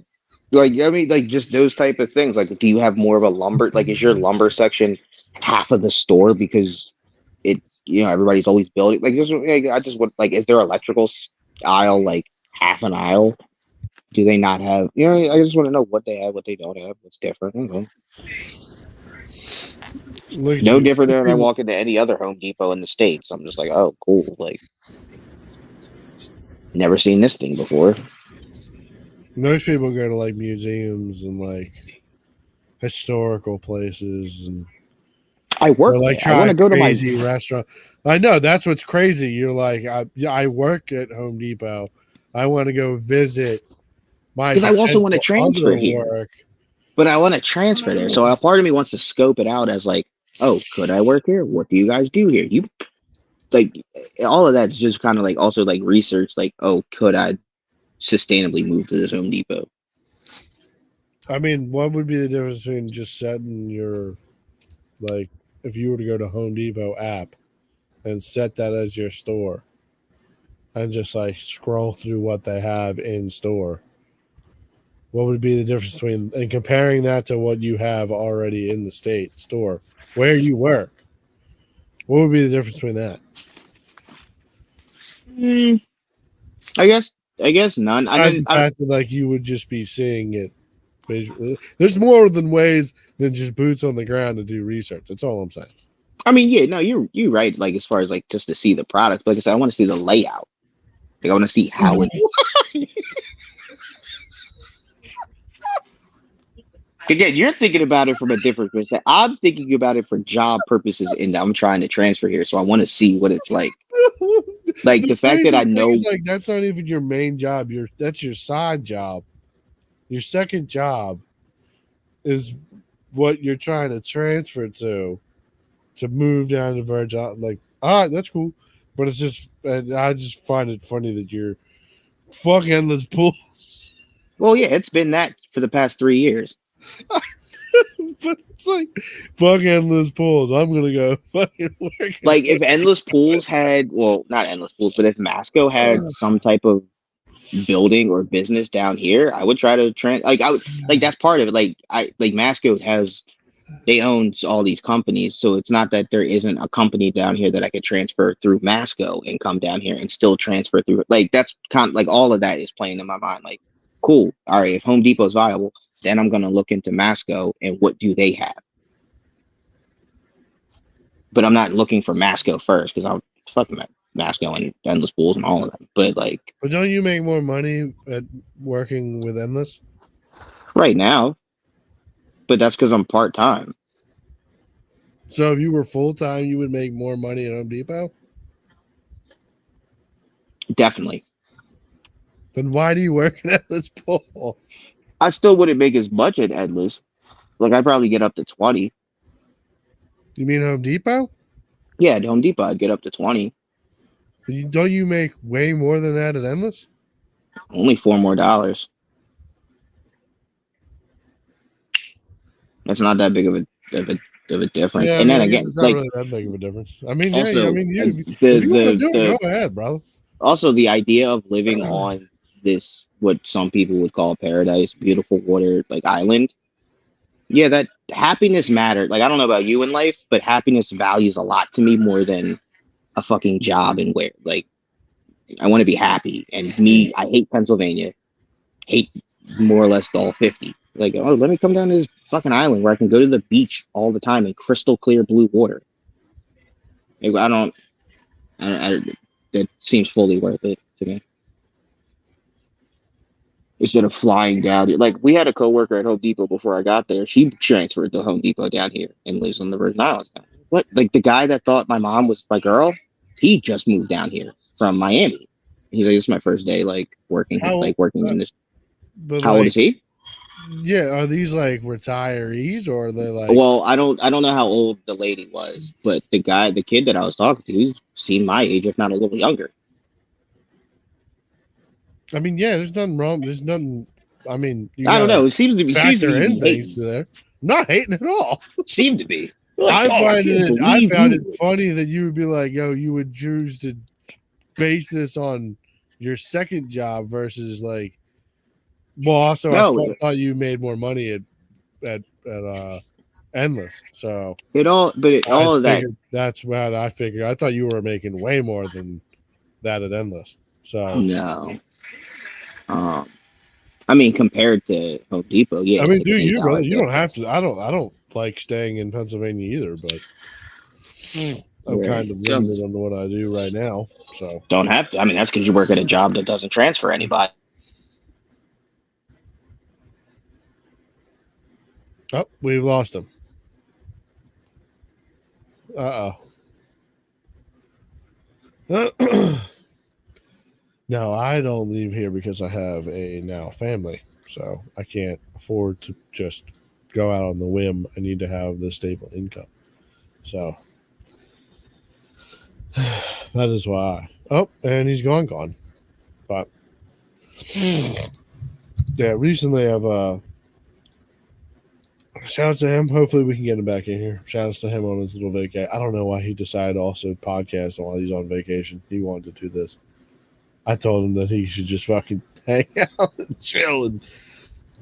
like I mean like just those type of things. Like do you have more of a lumber like is your lumber section half of the store because it everybody's always building like just like, I just would like is there aisle like half an aisle? Do they not have I just want to know what they have, what they don't have, what's different. I don't know. look at No you. different than I walk into any other Home Depot in the States. I'm just like, oh cool, like never seen this thing before. Most people go to like museums and like historical places and I or work like there. I want try to go to my crazy restaurant. I know that's what's crazy. You're like, I work at Home Depot. I want to go visit my because I also want to potential transfer other here. work. But I want to transfer there. So a part of me wants to scope it out as like, oh, could I work here? What do you guys do here? You like all of that's just kind of like also like research, like, oh, could I sustainably move to this Home Depot? I mean, what would be the difference between just setting your like if you were to go to Home Depot app and set that as your store and just like scroll through what they have in store? What would be the difference between and comparing that to what you have already in the store where you work? What would be the difference between that? Mm, I guess none. I Besides mean, the fact that like you would just be seeing it visually. There's more than ways than just boots on the ground to do research. That's all I'm saying. I mean, yeah, no, you're right. Like as far as like just to see the product, like I said, I want to see the layout. Like I want to see how it. Again, you're thinking about it from a different perspective. I'm thinking about it for job purposes, and I'm trying to transfer here, so I want to see what it's like. Like The the fact that crazy I thing know, is like that's not even your main job. That's your side job. Your second job is what you're trying to transfer to move down to Virgin. Like, all right, that's cool, but it's just I just find it funny that you're fuck endless pools. well, yeah, it's been that for the past 3 years. But it's like fuck endless pools. I'm gonna go fucking work. Like if Endless Pools had, well, not Endless Pools, but if Masco had some type of building or business down here, I would try to like I would like that's part of it. Like I like Masco they own all these companies, so it's not that there isn't a company down here that I could transfer through Masco and come down here and still transfer through. Like that's like all of that is playing in my mind. Like, cool, all right, if Home Depot is viable, then I'm gonna look into Masco and what do they have. But I'm not looking for Masco first because I'll fuck Masco and Endless Pools and all of them. But like But don't you make more money at working with Endless? right now, but that's because I'm part time. So if you were full time, you would make more money at Home Depot? Definitely. Then why do you work at Endless Pools? I still wouldn't make as much at Endless. Like I'd probably get up to 20. You mean Home Depot? Yeah, at Home Depot I'd get up to 20. Don't you make way more than that at Endless? Only $4 more. That's not that big of a difference. Yeah, I and mean, then I guess again, it's not like really that big of a difference. I mean, yeah, I also mean, if you want to the do the it, go ahead, brother. also the idea of living on this what some people would call paradise, beautiful water like island. Yeah, that happiness mattered. Like I don't know about you in life, but happiness values a lot to me more than a fucking job and where like I want to be happy. And me, I hate Pennsylvania. Hate more or less all 50. Like, oh, let me come down to this fucking island where I can go to the beach all the time in crystal clear blue water. Like, that seems fully worth it to me. Instead of flying down, like we had a coworker at Home Depot before I got there. She transferred to Home Depot down here and lives on the Virgin Islands now. What? Like the guy that thought my mom was my girl, he just moved down here from Miami. He's like, "This is my first day, like working, How, like working in this." but How old is like, he? Yeah, are these like retirees or are they like? Well, I don't know how old the lady was, but the kid that I was talking to, he seemed my age, if not a little younger. I mean, yeah, there's nothing wrong. There's nothing. I mean, you I don't got know. It seems to be factor in things hating. to there. I'm not hating at all. Seemed to be. Like, I dog, I find can't it. I believe found it you. funny that you would be like, "Yo, you would choose to base this on your second job versus like." Well, also, No, thought you made more money at Endless. So all of that. that's what I figured. I thought you were making way more than that at Endless. So No. I mean, compared to Home Depot, yeah, I mean, like do an you, brother? $8 You don't have difference. to. I don't like staying in Pennsylvania either, but I'm Right. kind of So limited on what I do right now. So don't have to. I mean, that's because you work at a job that doesn't transfer anybody. oh, we've lost him. Oh. No, I don't leave here because I have a now family, so I can't afford to just go out on the whim. I need to have the stable income. So that is why. Oh, and he's gone. But yeah, recently I've shout out to him. Hopefully we can get him back in here. Shout out to him on his little vacation. I don't know why he decided to also podcast while he's on vacation. He wanted to do this. I told him that he should just fucking hang out and chill and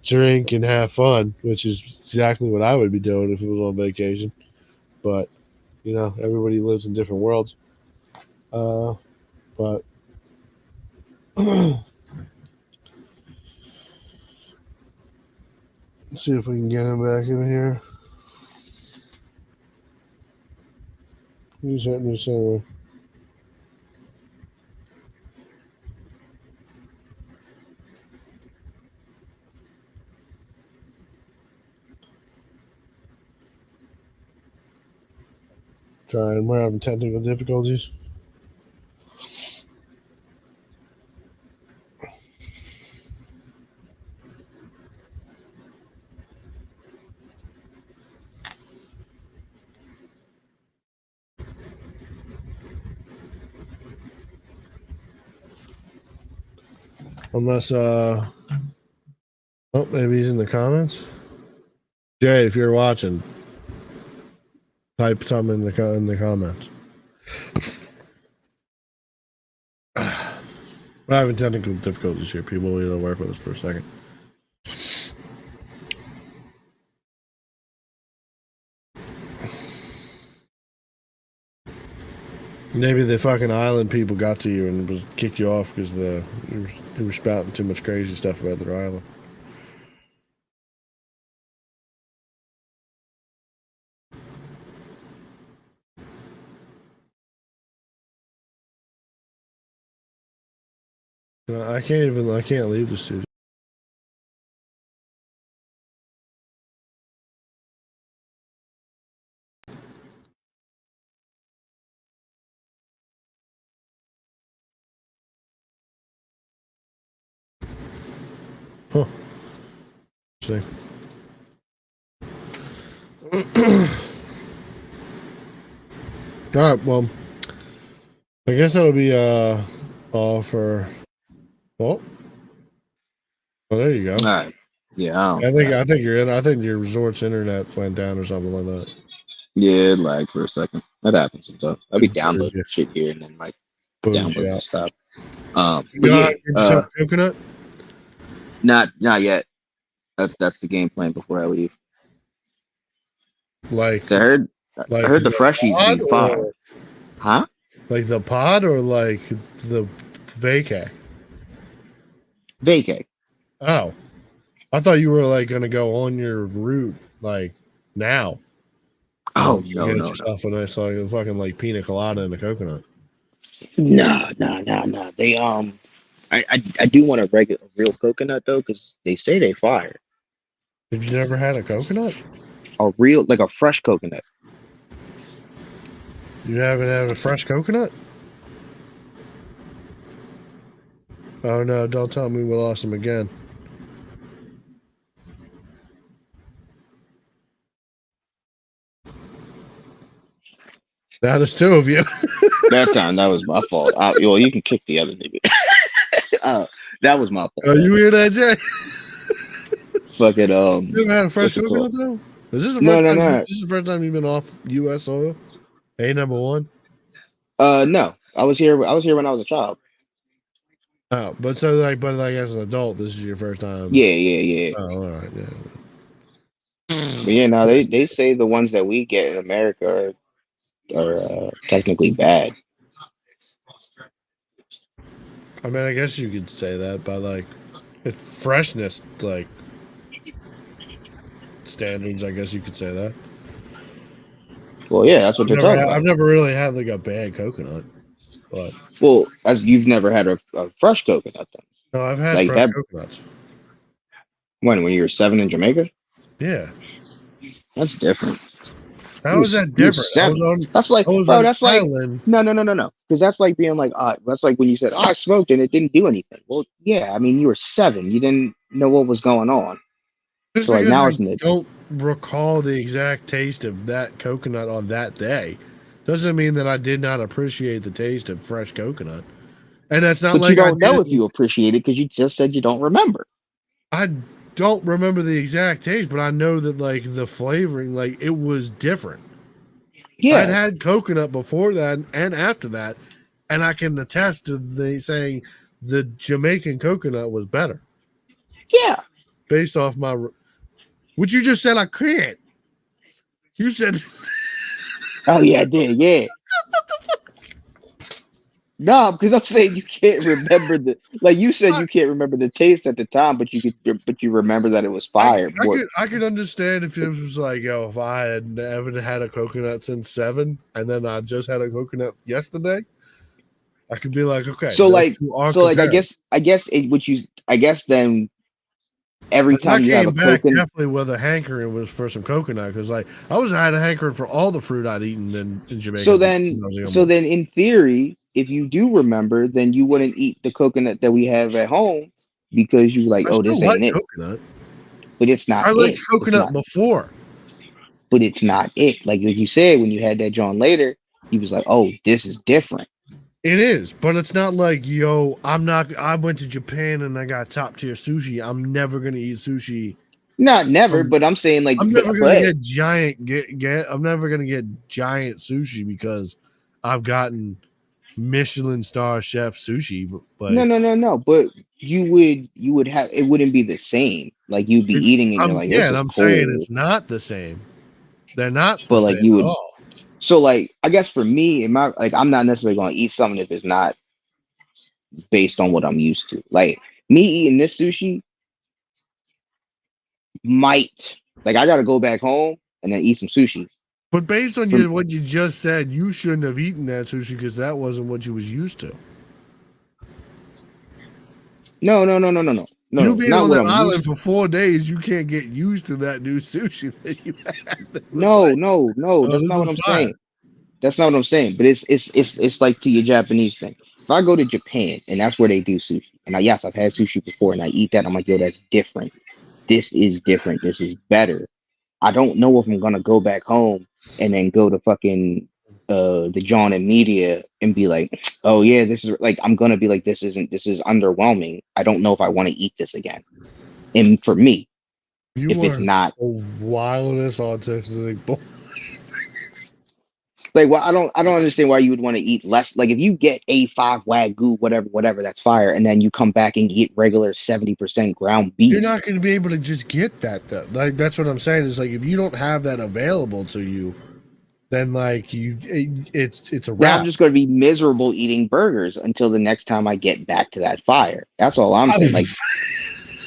drink and have fun, which is exactly what I would be doing if it was on vacation. But you know, everybody lives in different worlds. But let's see if we can get him back in here. He's hitting me somewhere. Trying, we're having technical difficulties. Unless oh, maybe he's in the comments. Jay, if you're watching, type something in the comments. We're having technical difficulties here. People will need to work with us for a second. Maybe the fucking island people got to you and was kicked you off because you were spouting too much crazy stuff about their island. I can't leave the studio. Huh. See. All right, well, I guess that'll be all for. Well, there you go. All right. Yeah. I think you're in. I think your resort's internet went down or something like that. Yeah, it lagged for a second. That happens sometimes. I'll be downloading shit here and then like downloads will stop. But yeah, yourself coconut. not yet. That's the game plan before I leave. Like, So I heard the freshies be fire. Huh? Like the pod or like the vacay? Vacay. Oh, I thought you were like gonna go on your route like now. Oh get no. yourself a nice like a fucking like pina colada and a coconut. Nah. They I do want a real coconut though, because they say they fire. Have you never had a coconut? A real, like a fresh coconut. You haven't had a fresh coconut? Oh no! Don't tell me we lost him again. Now there's two of you. That time, that was my fault. Well, you can kick the other nigga. That was my fault. Oh, you hear that, Jay? Fucking You ever had a fresh what's it coconut called? though? Is this the No, first no, time? no. This is the first time you've been off U.S. soil. Number one. No. I was here when I was a child. Oh, but as an adult, this is your first time. Yeah. Oh, all right, yeah. But yeah, no, they say the ones that we get in America are technically bad. I mean, I guess you could say that, but like, if freshness like standards, I guess you could say that. Well, yeah, that's what they're talking about. I've never really had like a bad coconut, but Well, as you've never had a fresh coconut then. no, I've had Like fresh that- coconuts. When you were 7 in Jamaica? Yeah, That's different. how is that different? That's like, I was bro, on that's like, island. no. Because that's like being like, that's like when you said, I smoked and it didn't do anything. Well, yeah, I mean, you were 7. You didn't know what was going on. Just So like because now I it's in the, don't recall the exact taste of that coconut on that day, doesn't mean that I did not appreciate the taste of fresh coconut. And that's not but like you don't I know if you appreciate it because you just said you don't remember. I don't remember the exact taste, but I know that like the flavoring, like it was different. Yeah. I'd had coconut before that and after that, and I can attest to saying the Jamaican coconut was better. Yeah. Based off which you just said I can't. You said Oh yeah, I did. Yeah. What the fuck? No, because I'm saying you can't remember like you said you can't remember the taste at the time, but you remember that it was fire. I could understand if it was like, yo, if I had never had a coconut since 7 and then I just had a coconut yesterday, I could be like, okay. So I guess then every time you have a coconut, definitely with a hankering was for some coconut because like I had a hankering for all the fruit I'd eaten in Jamaica. So then in theory, if you do remember, then you wouldn't eat the coconut that we have at home because you like, this ain't it. Coconut. But it's not. I liked coconut before. But it's not it. Like you said, when you had that John later, he was like, oh, this is different. It is, but it's not like, yo, I went to Japan and I got top tier sushi. I'm never gonna eat sushi. Not never, but I'm saying like I'm never gonna get giant I'm never gonna get giant sushi because I've gotten Michelin star chef sushi. But no. But you would have, it wouldn't be the same. Like you'd be eating and you're like, yeah, and I'm saying it's not the same. They're not the same you would. At all. So like I guess for me, I'm not necessarily gonna eat something if it's not based on what I'm used to. Like me eating this sushi might, like, I gotta go back home and then eat some sushi. But based on what you just said, you shouldn't have eaten that sushi because that wasn't what you was used to. No. You being on that island for 4 days, you can't get used to that new sushi that you had. No. That's not what I'm saying. That's not what I'm saying. But it's like to your Japanese thing. If I go to Japan and that's where they do sushi, and yes, I've had sushi before, and I eat that, I'm like, yo, that's different. This is different. This is better. I don't know if I'm gonna go back home and then go to fucking the John and Media and be like, oh yeah, this is like, I'm gonna be like, this is underwhelming. I don't know if I want to eat this again. And for me, if it's not wildest autistic boy. Like, well, I don't understand why you would want to eat less. Like, if you get A5 Wagyu, whatever, that's fire, and then you come back and get regular 70% ground beef. You're not going to be able to just get that though. Like, that's what I'm saying. Is like if you don't have that available to you, then like it's a wrap. Now I'm just going to be miserable eating burgers until the next time I get back to that fire. That's all I'm saying. Like,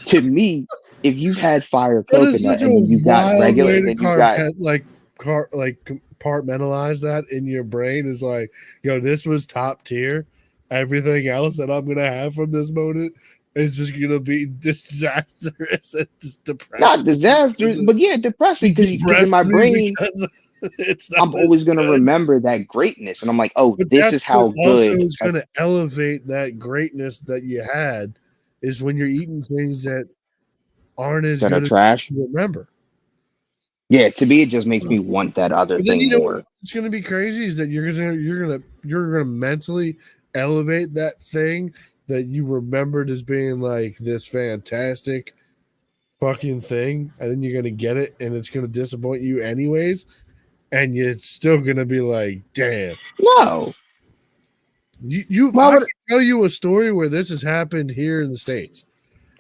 to me, if you've had fire coconut and you got regular, and you got compartmentalize that in your brain is like, yo, this was top tier. Everything else that I'm gonna have from this moment is just gonna be disastrous and just depressing. Not disastrous, but yeah, depressing because in my brain, I'm always gonna remember that greatness, and I'm like, oh, but this is how good. Also, is gonna elevate that greatness that you had is when you're eating things that aren't as good trash. as you remember. Yeah, to me, it just makes me want that other thing more. It's gonna be crazy is that you're gonna mentally elevate that thing that you remembered as being like this fantastic fucking thing, and then you're gonna get it, and it's gonna disappoint you anyways, and you're still gonna be like, damn. No. I can tell you a story where this has happened here in the States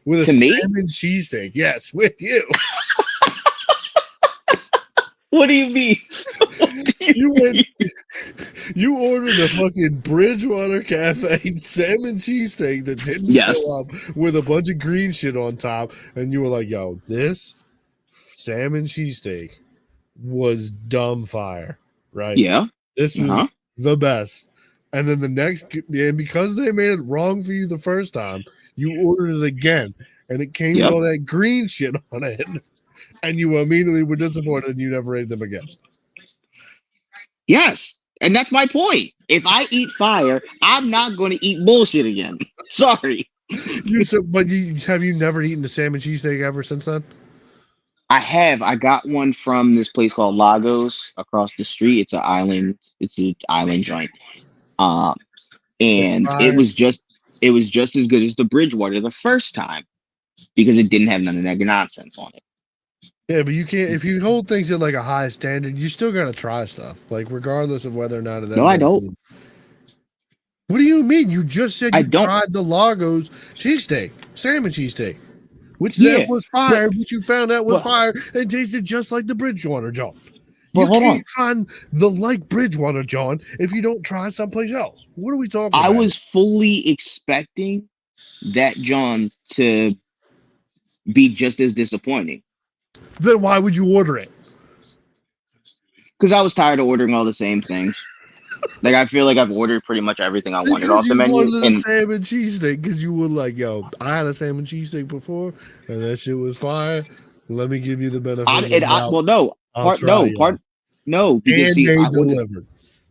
with a salmon cheesesteak. Yes, with you. What do you mean? You ordered a fucking Bridgewater Cafe salmon cheesesteak that didn't show up with a bunch of green shit on top, and you were like, yo, this salmon cheesesteak was dumb fire, right? Yeah. This was the best. And then and because they made it wrong for you the first time, you ordered it again, and it came with all that green shit on it, and you immediately were disappointed and you never ate them again. Yes, and that's my point. If I eat fire, I'm not going to eat bullshit again. Sorry. Have you never eaten a salmon cheesesteak ever since then? I have. I got one from this place called Lagos across the street. It's an island. It's an island joint. And it was just as good as the Bridgewater the first time because it didn't have none of that nonsense on it. Yeah, but you can't if you hold things at like a high standard, you still gotta try stuff, like regardless of whether or not it. No, I don't. What do you mean? You just said you tried the Lagos cheesesteak, salmon cheesesteak, which then was fire, which you found out was fire and tasted just like the Bridgewater John. You can't find the like Bridgewater John if you don't try someplace else. What are we talking about? I was fully expecting that John to be just as disappointing. Then why would you order it? Because I was tired of ordering all the same things. Like I feel like I've ordered pretty much everything I wanted off the menu. You wanted a salmon cheesesteak because you were like, "Yo, I had a salmon cheesesteak before, and that shit was fire. Let me give you the benefit." No, because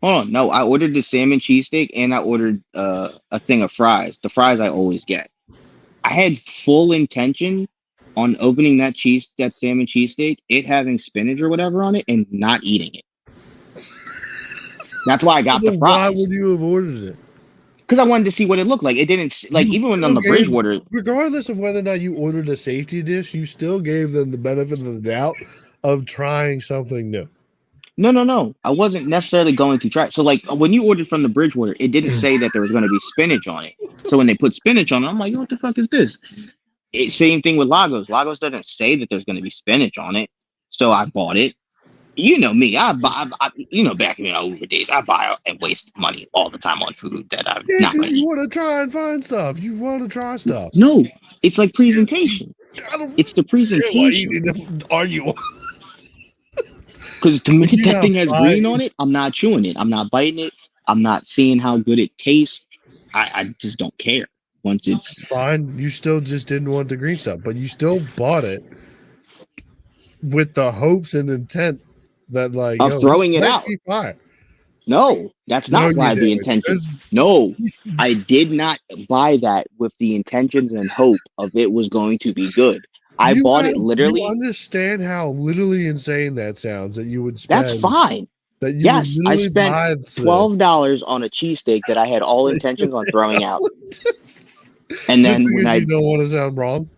I ordered the salmon cheesesteak and I ordered a thing of fries. The fries I always get. I had full intention on opening that salmon cheesesteak, it having spinach or whatever on it, and not eating it. That's why I got the fries. Why would you have ordered it? Because I wanted to see what it looked like. It didn't even when on the Bridgewater. Regardless of whether or not you ordered a safety dish, you still gave them the benefit of the doubt of trying something new. No. I wasn't necessarily going to try. So like when you ordered from the Bridgewater, it didn't say that there was going to be spinach on it. So when they put spinach on it, I'm like, what the fuck is this? Same thing with Lagos. Lagos doesn't say that there's going to be spinach on it. So I bought it. You know me. I back in the older days, I buy and waste money all the time on food that I'm not going to eat. You want to try and find stuff. You want to try stuff. No, it's like presentation. It's the presentation. Why you need to argue on this? Because to me, that thing has green on it, I'm not chewing it. I'm not biting it. I'm not seeing how good it tastes. I just don't care. Once it's fine. You still just didn't want the green stuff, but you still bought it with the hopes and intent that like of throwing it out. Fire. No, that's not why the intention. No, I did not buy that with the intentions and hope of it was going to be good. I bought it literally. You understand how literally insane that sounds that you would spend. That's fine. That you I spent $12 on a cheesesteak that I had all intentions on throwing out. And then when you don't want to sound wrong.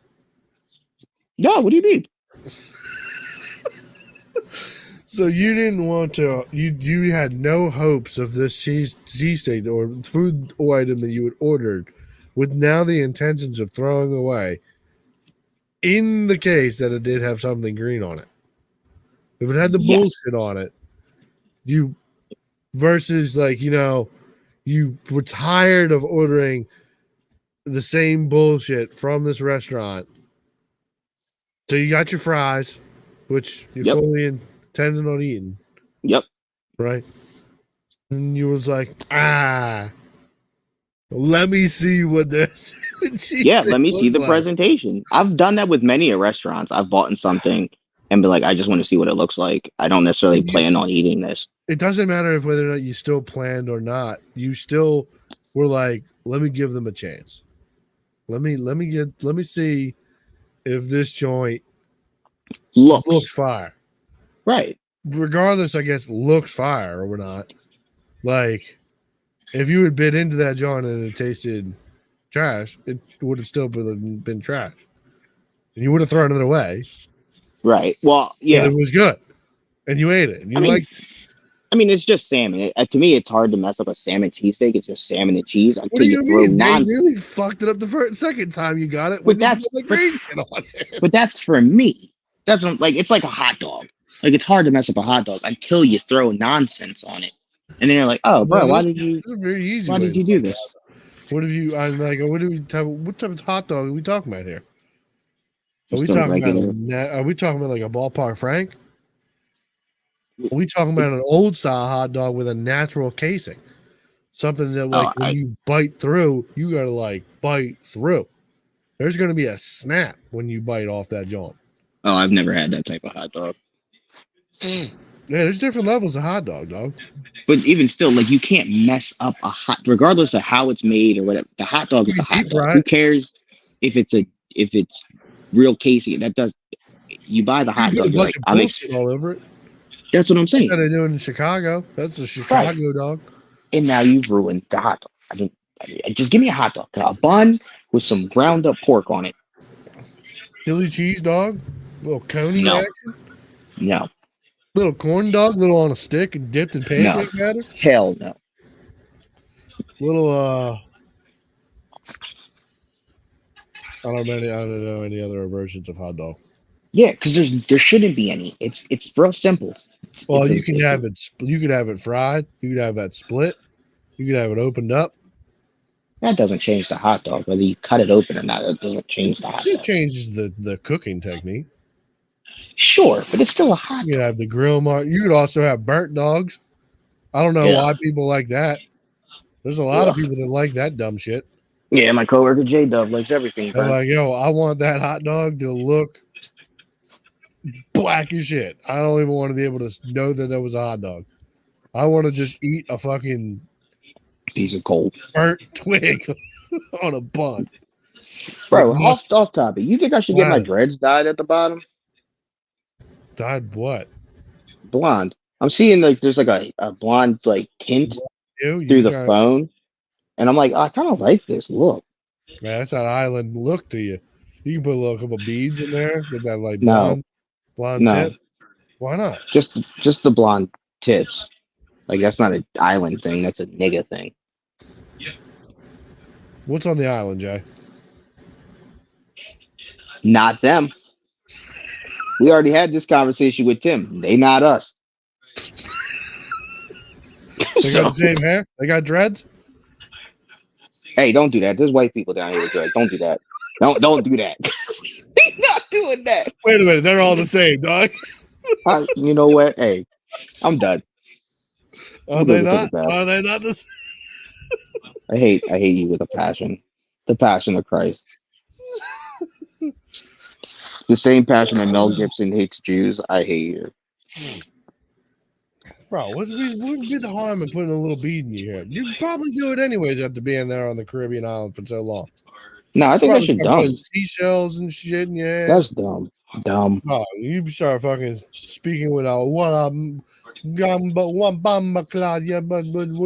No, what do you mean? So you didn't want to. You had no hopes of this cheesesteak or food item that you had ordered, with now the intentions of throwing away. In the case that it did have something green on it, if it had the bullshit on it, you versus like you were tired of ordering the same bullshit from this restaurant, so you got your fries, which you fully intended on eating. Yep. Right. And you was like, let me see what this. Let me see the presentation. I've done that with many restaurants. I've bought in something and be like, I just want to see what it looks like. I don't necessarily plan on eating this. It doesn't matter if whether or not you still planned or not. You still were like, let me give them a chance. Let me see if this joint looks fire. Right. regardless, I guess, looks fire or not. Like, if you had bit into that joint and it tasted trash, it would have still been trash. And you would have thrown it away. Right. Well, But yeah. it was good. And you ate it. And you I mean, it's just salmon. To me, it's hard to mess up a salmon cheesesteak. It's just salmon and cheese what until do you you throw mean? nonsense. They really fucked it up the second time you got it. But that's for me. That's like it's like a hot dog. Like it's hard to mess up a hot dog until you throw nonsense on it, and then you're like, "Oh, bro, why did you? Why did you do this?" What have you? I'm like, what type of hot dog are we talking about here? Are we talking about like a ballpark Frank? Are we talking about an old style hot dog with a natural casing? Something that when you bite through, you gotta like bite through. There's gonna be a snap when you bite off that joint. Oh, I've never had that type of hot dog. Yeah, there's different levels of hot dog. But even still, like you can't mess up regardless of how it's made or whatever. The hot dog is the hot dog. Who cares if it's real casing? You buy the hot dog. You're like, I'm all over it. That's what I'm saying. That's what they do in Chicago. That's a Chicago dog. And now you've ruined the hot dog. Just give me a hot dog, a bun with some ground up pork on it. Chili cheese dog, little coney action. No. Little corn dog, little on a stick and dipped in pancake batter. Hell no. Little I don't know any other versions of hot dog. Yeah, because there shouldn't be any. It's real simple. You can have it. You could have it fried. You could have that split. You could have it opened up. That doesn't change the hot dog. Whether you cut it open or not, it doesn't change the hot dog. It changes the cooking technique. Sure, but it's still a hot dog. You could have the grill mark. You could also have burnt dogs. I don't know why people like that. There's a lot of people that like that dumb shit. Yeah, my coworker J Dub likes everything. They're like, yo, I want that hot dog to look black as shit. I don't even want to be able to know that was a hot dog. I want to just eat a fucking piece of cold burnt twig on a bun. Bro, off topic. You think I should get my dreads dyed at the bottom? Dyed what? Blonde. I'm seeing like there's like a blonde like tint through the phone. And I'm like, I kind of like this look. Yeah, that's that island look to you. You can put a couple beads in there. Get that like blonde tip. Why not? Just the blonde tips. Like that's not an island thing. That's a nigga thing. What's on the island, Jay? Not them. We already had this conversation with Tim. They not us. They got the same hair. They got dreads. Hey, don't do that. There's white people down here with dreads. Don't do that. Don't do that. He's not doing that. Wait a minute. They're all the same, dog. You know what? Hey, I'm done. Are they not? Are they not the same? I hate you with a passion. The passion of Christ. The same passion that Mel Gibson hates Jews. I hate you. Bro, what would be the harm in putting a little bead in your hair? You'd probably do it anyways after being there on the Caribbean island for so long. No, I think that shit dumb. Seashells and shit in your hair. That's dumb. Dumb. Oh, you start fucking speaking with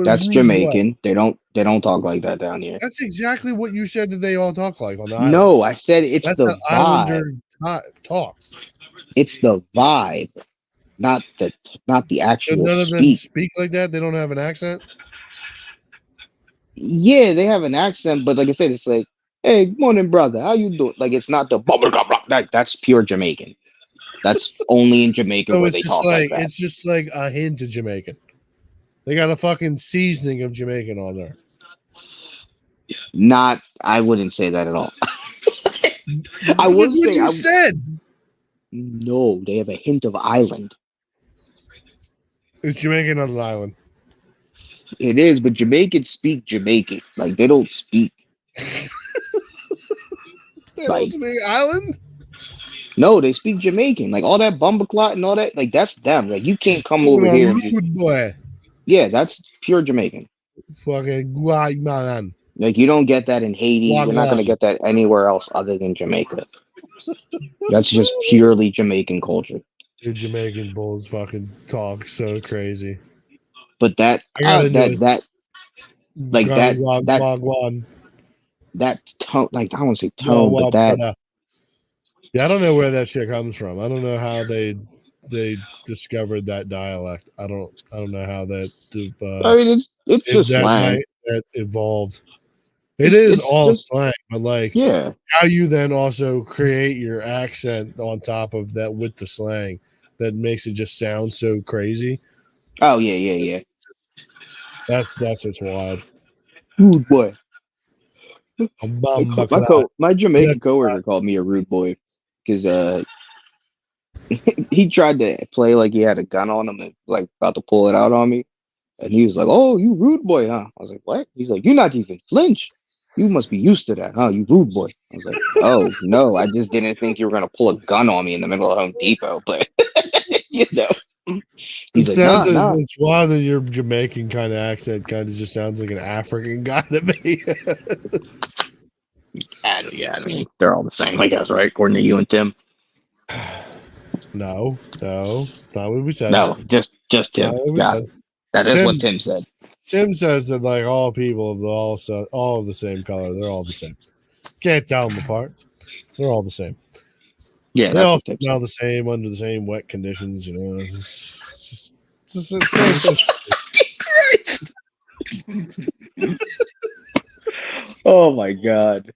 that's Jamaican. They don't talk like that down here. That's exactly what you said that they all talk like on the island. No, I said it's that's the vibe. Talk. It's the vibe, not the actual. So none of them speak like that. They don't have an accent. Yeah, they have an accent, but like I said, it's like, "Hey, good morning, brother. How you doing?" Like it's not the that's pure Jamaican. That's only in Jamaica where they talk like that. It's just like a hint of Jamaican. They got a fucking seasoning of Jamaican on there. I wouldn't say that at all. I wouldn't say what you said. No, they have a hint of island. It's Jamaican on an island. It is, but Jamaicans speak Jamaican. Like they don't speak. They don't speak island? No, they speak Jamaican. Like all that bumbleclot and all that, like that's them. Like you can't come over here. Boy. Yeah, that's pure Jamaican. Fucking Guaymanan. Like you don't get that in Haiti. You're not gonna get that anywhere else other than Jamaica. That's just purely Jamaican culture. The Jamaican bulls fucking talk so crazy. But that I got into that like that Wagwan. that tone, like I don't want to say tone, but that yeah, I don't know where that shit comes from. I don't know how they discovered that dialect. I don't know how that I mean it's just slang. that evolved. It is It's all just slang, but like yeah. how you then also create your accent on top of that with the slang that makes it just sound so crazy. Oh yeah. That's what's wild. Rude boy. My My Jamaican coworker called me a rude boy because he tried to play like he had a gun on him and like about to pull it out on me. And he was like, "Oh, you rude boy, huh?" I was like, "What?" He's like, "You're not even flinch. You must be used to that, huh? You rude boy." I was like, "Oh no, I just didn't think you were gonna pull a gun on me in the middle of Home Depot." But you know, It he's like, sounds "Nah." it's wild that your Jamaican kind of accent kind of just sounds like an African guy to me. Yeah, I mean, they're all the same, I guess, right? According to you and Tim. No, not what we said. No, just Tim. Yeah, that is what Tim said. Tim says that like all people are all of the same color. They're all the same. Can't tell them apart. They're all the same. Yeah, they all smell the same under the same wet conditions. You know, it's just Oh my god,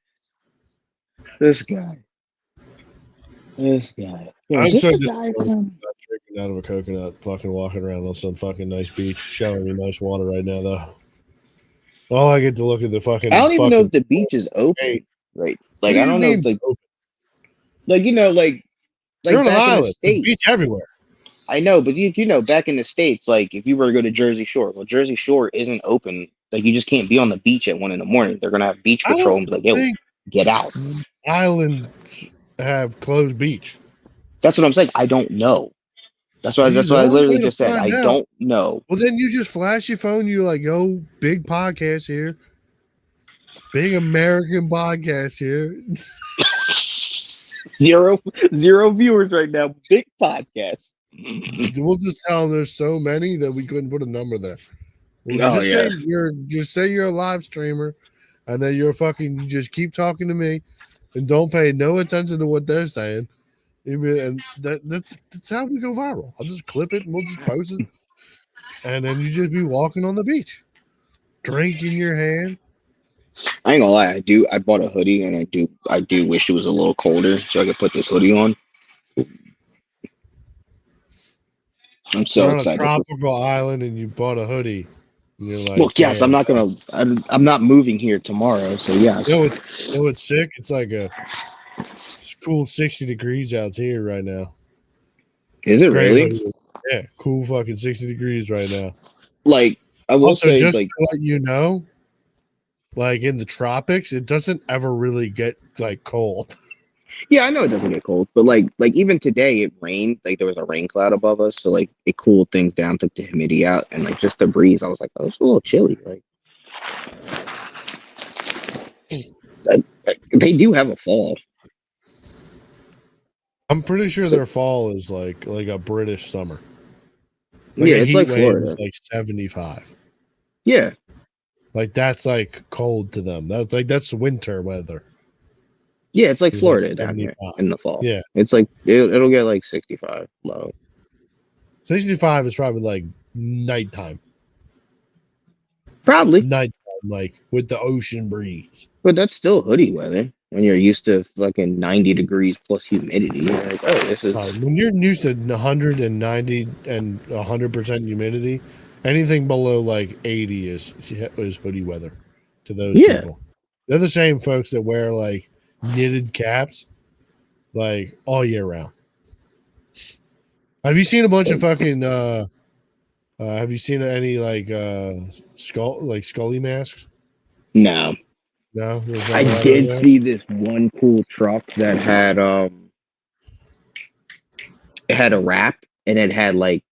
this guy. I'm so disappointed about drinking out of a coconut, fucking walking around on some fucking nice beach, showering me nice water right now, though. All I get to look at the fucking. I don't even know if the beach is open, right? Like I don't know if like you know, like you're on an back in the island. There's States, beach everywhere. I know, but you know, back in the States, like if you were to go to Jersey Shore, well, Jersey Shore isn't open. Like you just can't be on the beach at 1 a.m. They're gonna have beach patrol and be like, "Yo, get out." Islands have closed beach. That's what I'm saying. I don't know. That's why I literally just said I don't know. Well, then you just flash your phone. You're like, "Yo, big podcast here, big American podcast here." Zero viewers right now. Big podcast. We'll just tell them there's so many that we couldn't put a number there. We'll just say you're a live streamer, and then you just keep talking to me, and don't pay no attention to what they're saying. And that's how we go viral. I'll just clip it and we'll just post it, and then you just be walking on the beach, drink in your hand. I ain't gonna lie, I bought a hoodie and I do wish it was a little colder so I could put this hoodie on. I'm so excited. On a tropical island and you bought a hoodie. And you're like, well, yes, I'm not moving here tomorrow, so yes. You know it's sick? It's like it's cool 60 degrees out here right now. Is it really? Hoodie. Yeah, cool fucking 60 degrees right now. Like I will also, say, just like to let you know, like in the tropics, it doesn't ever really get like cold. Yeah, I know it doesn't get cold, but like even today it rained. Like there was a rain cloud above us, so like it cooled things down, took the humidity out, and like just the breeze. I was like, oh, it's a little chilly. Like they do have a fall. I'm pretty sure their fall is like a British summer. Like yeah, it's like Florida. Is like 75. Yeah, like that's like cold to them. That's winter weather. Yeah, it's like Florida down here in the fall. Yeah, it's like it'll get like 65 low. 65 is probably like nighttime. Probably nighttime, like with the ocean breeze. But that's still hoodie weather when you're used to fucking 90 degrees plus humidity. You're like, oh, this is when you're used to 190 and 100% humidity. Anything below like 80 is hoodie weather to those people. They're the same folks that wear like knitted caps like all year round. Have you seen a bunch of fucking have you seen any like Scully masks? No. I did see this one cool truck that had it had a wrap and it had like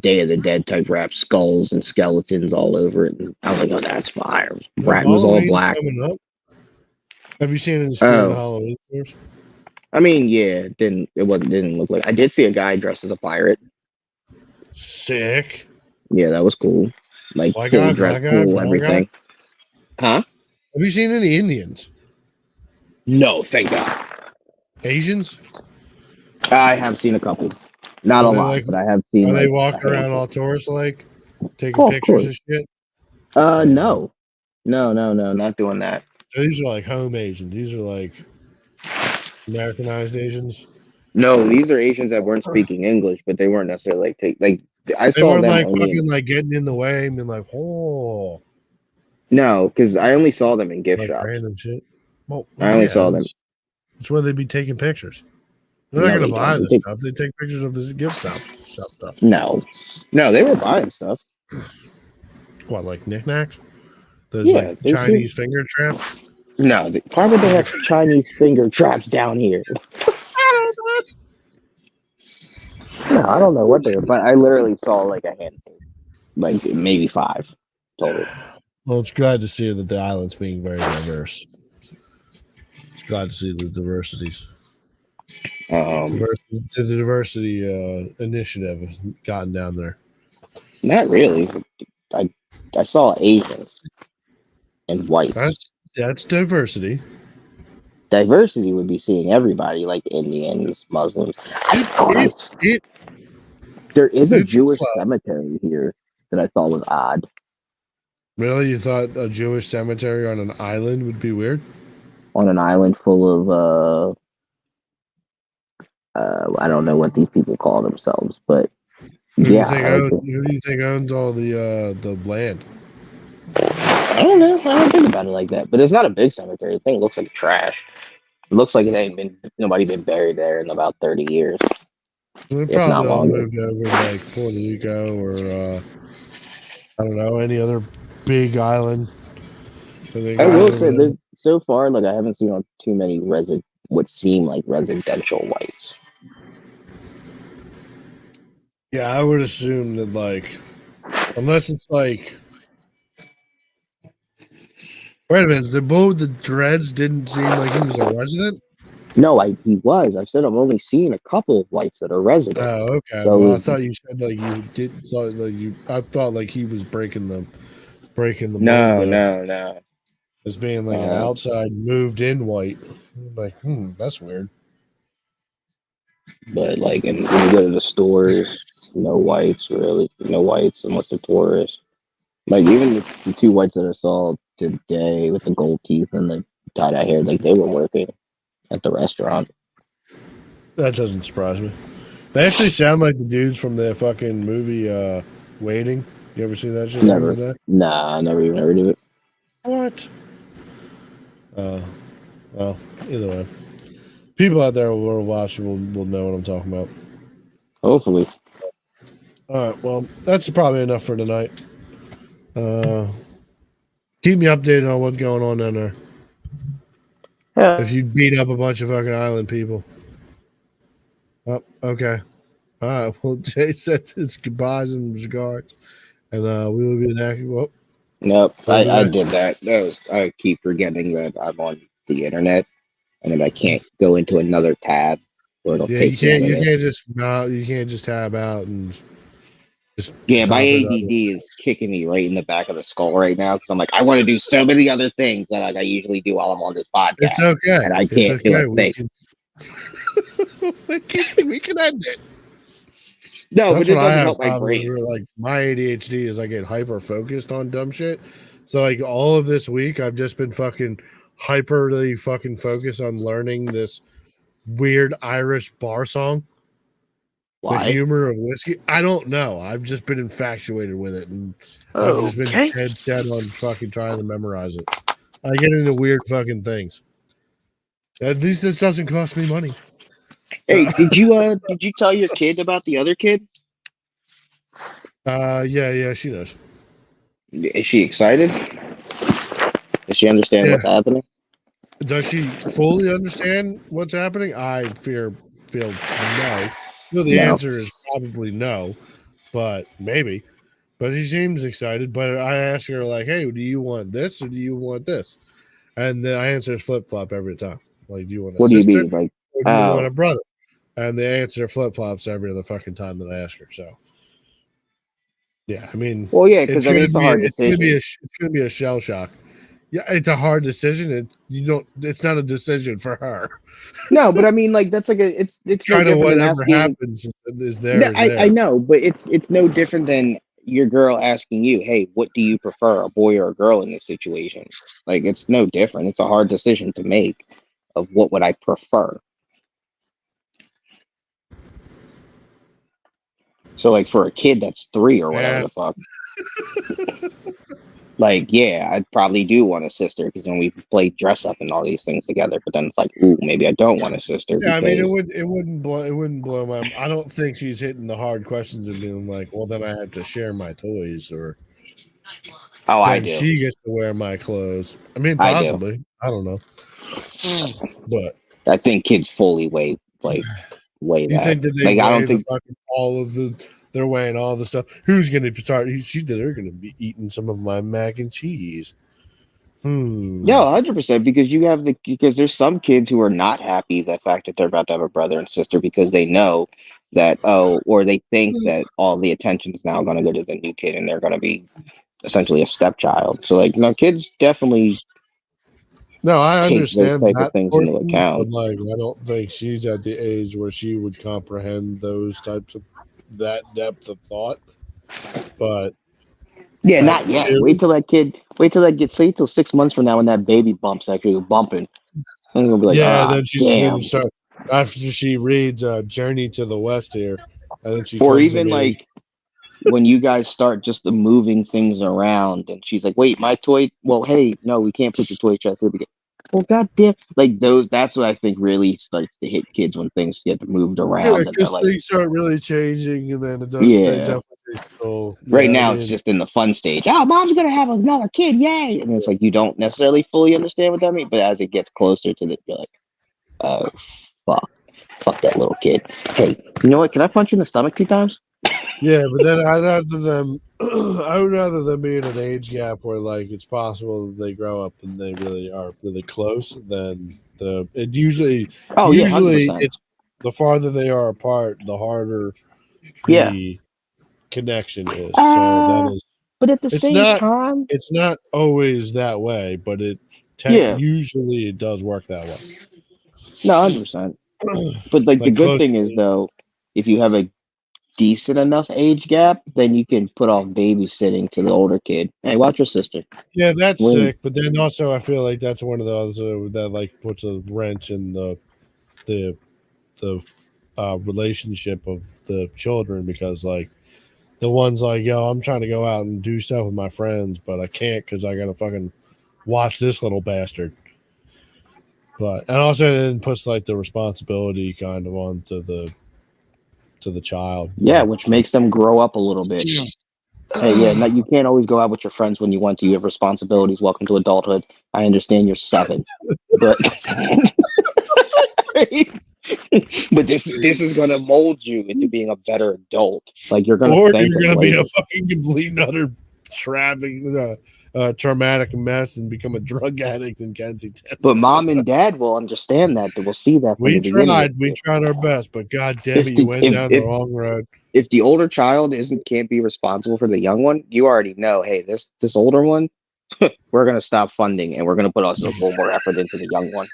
Day of the Dead type wrap, skulls and skeletons all over it. And I was like, oh, that's fire. Wrap was all black. Have you seen it in the Halloween stores? I mean, yeah, didn't look like. I did see a guy dressed as a pirate. Sick. Yeah, that was cool. Like Black full guy, dress, black guy, full brown guy. everything. Huh? Have you seen any Indians? No, thank God. Asians? I have seen a couple. Not Are a they lot, like? but I have seen Are they like a walking around handful. all tourist like, taking Oh, of pictures course. and shit? No. No, not doing that. So these are like home Asians. These are like Americanized Asians. No, these are Asians that weren't speaking English, but they weren't necessarily like I They saw weren't them like only in fucking like getting in the way and being like, oh, no, because I only saw them in gift like shops. random shit. Well, I only yeah, saw them. that's where they'd be taking pictures. They're not No, gonna they don't. buy the stuff. They take pictures of the gift stuff. No, no, they were buying stuff. What, like knickknacks? Those Yeah, like Chinese finger traps? no. Why would they have Chinese finger traps down here? No, I don't know what they were, but I literally saw like a handful, like maybe 5 total. Well, it's glad to see that the island's being very diverse. It's glad to see the diversities. The diversity initiative has gotten down there. Not really. I saw Asians and whites. That's diversity. Diversity would be seeing everybody, like Indians, Muslims. There is a Jewish cemetery here that I thought was odd. Really? You thought a Jewish cemetery on an island would be weird? On an island full of I don't know what these people call themselves, but Who do who you think owns all the land? I don't know. I don't think about it like that. But it's not a big cemetery. The thing looks like trash. It looks like it ain't been nobody been buried there in about 30 years. They If not probably all longer. moved over to like Puerto Rico or I don't know, any other big island. I will say that so far, like I haven't seen too many what seem like residential whites. Yeah, I would assume that like unless it's like wait a minute, the dreads didn't seem like he was a resident? No, he was. I said I've only seen a couple of whites that are residents. Oh, okay. So well, I thought you said like you did thought like you. I thought like he was breaking the mold. No. As being like an outside moved in white. Like, that's weird. But like, and when you go to the stores, no whites really, no whites unless they're tourists. Like even the 2 whites that I saw today with the gold teeth and the tie-dye hair, like they were working at the restaurant. That doesn't surprise me. They actually sound like the dudes from the fucking movie Waiting. You ever see that shit? Never. Nah, I never even heard of it. What? Well, either way. People out there who are watching will know what I'm talking about. Hopefully. All right, well, that's probably enough for tonight. Keep me updated on what's going on down there. Yeah. If you beat up a bunch of fucking island people. Oh, okay. All right. Well, Jay said his goodbyes and regards, and we will be back. Well, nope, I did that. I keep forgetting that I'm on the internet, and then I can't go into another tab. Or it'll yeah, take you can't just tab out and just. Yeah, my ADD is kicking me right in the back of the skull right now because I'm like, I want to do so many other things that like I usually do while I'm on this podcast. It's okay, and I can't do a thing. We can end it. No, but it doesn't help my brain. Like my ADHD is I get hyper focused on dumb shit. So like all of this week, I've just been fucking hyperly fucking focused on learning this weird Irish bar song. Why? The humor of whiskey. I don't know. I've just been infatuated with it, and I've just been dead set on fucking trying to memorize it. I get into weird fucking things. At least this doesn't cost me money. Hey, did you tell your kid about the other kid? Yeah, she knows. Is she excited? Does she understand what's happening? Does she fully understand what's happening? I feel no. Well, the answer is probably no, but maybe. But she seems excited. But I ask her like, "Hey, do you want this or do you want this?" And the answer is flip flop every time. Like, do you want a sister? What do you mean? Like, or do you want a brother? And the answer flip flops every other fucking time that I ask her. So, yeah, I mean, well, yeah, because I mean, it's a hard decision. It's gonna be a shell shock. Yeah, it's a hard decision. It's not a decision for her. No, but I mean, like that's like it's no Kind of different than whatever asking. happens is there. No, Is there. I know, but it's no different than your girl asking you, "Hey, what do you prefer, a boy or a girl in this situation?" Like it's no different. It's a hard decision to make of what would I prefer. So, like for a kid that's 3 or whatever the fuck, like yeah, I'd probably do want a sister because then we play dress up and all these things together. But then it's like, ooh, maybe I don't want a sister. Yeah, I mean, because it wouldn't blow my. I don't think she's hitting the hard questions and being like, well, then I have to share my toys, or oh, I then do. she gets to wear my clothes. I mean, I do. possibly. I don't know, but I think kids fully weigh you that. think that they Like I weigh don't think fucking all of the. They're weighing all the stuff. Who's going to start? They're going to be eating some of my mac and cheese. Yeah, 100%. Because there's some kids who are not happy the fact that they're about to have a brother and sister because they know that or they think that all the attention is now going to go to the new kid and they're going to be essentially a stepchild. So like, no, kids definitely No, I take those understand type of that things into portion, account. but like, I don't think she's at the age where she would comprehend those types of that depth of thought. But Yeah, not yet. Wait till that gets 6 months from now when that baby bumps actually bumping. I'm gonna be like, then she's damn. gonna start after she reads Journey to the West here, and then she Or comes to even me. like when you guys start just moving things around and she's like, wait, my toy, well, hey, no, we can't put your toy chest here. Well, goddamn, like that's what I think really starts to hit kids when things get moved around and they're like, things start really changing, and then it does definitely still. Right now it's just in the fun stage. Oh, mom's gonna have another kid, yay! And it's like you don't necessarily fully understand what that means, but as it gets closer to the, you're like, oh, fuck that little kid. Hey, you know what? Can I punch you in the stomach 2 times? Yeah, but then I would rather them be in an age gap where like it's possible that they grow up and they really are really close. Than usually 100%. it's the farther they are apart, the harder the connection is. So that is. But at the same time, it's not always that way, but usually it does work that way. No, 100%. But like the good thing is though, if you have a decent enough age gap, then you can put off babysitting to the older kid. Hey, watch your sister. Yeah, that's sick. But then also, I feel like that's one of those that like puts a wrench in the relationship of the children, because like the one's like, yo, I'm trying to go out and do stuff with my friends, but I can't because I gotta fucking watch this little bastard. But and also it puts like the responsibility kind of onto the child. Yeah, which makes them grow up a little bit. Hey, yeah, you can't always go out with your friends when you want to. You have responsibilities. Welcome to adulthood. I understand you're 7, but but this is going to mold you into being a better adult. Like you're going to be a fucking complete and utter traumatic mess and become a drug addict in Kensington. But mom and dad will understand that. They will see that. We tried our best, but god damn it, you went down the wrong road. If the older child can't be responsible for the young one, you already know, hey, this older one, we're gonna stop funding and we're gonna put us a little more effort into the young one.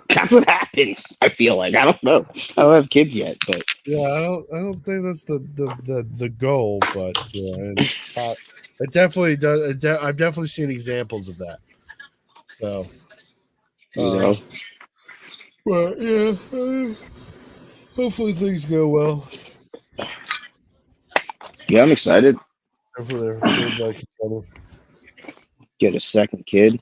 That's what happens. I feel like I don't know. I don't have kids yet, but yeah, I don't think that's the goal, but yeah, it definitely does. I've definitely seen examples of that. So, but yeah, hopefully things go well. Yeah, I'm excited. Hopefully they're like each other. Get a second kid.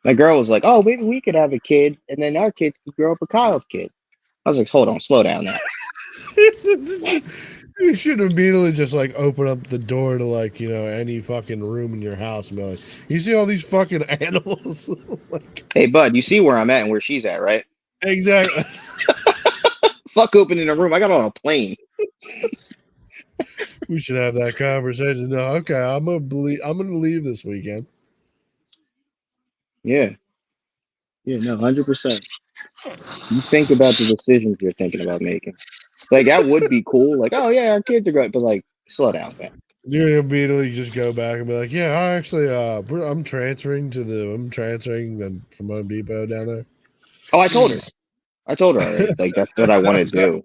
My girl was like, "Oh, maybe we could have a kid, and then our kids could grow up with Kyle's kid." I was like, "Hold on, slow down now." You should immediately just like open up the door to like any fucking room in your house and be like, "You see all these fucking animals?" Like, hey, bud, you see where I'm at and where she's at, right? Exactly. Fuck opening a room. I got on a plane. We should have that conversation. No, okay, I'm gonna leave this weekend. Yeah. Yeah, no, 100%. You think about the decisions you're thinking about making. Like that would be cool. Like, oh yeah, our kids are great, but like, slow down, man. You immediately just go back and be like, yeah, I actually, I'm transferring from Home Depot down there. Oh, I told her already. Like that's what I want to do.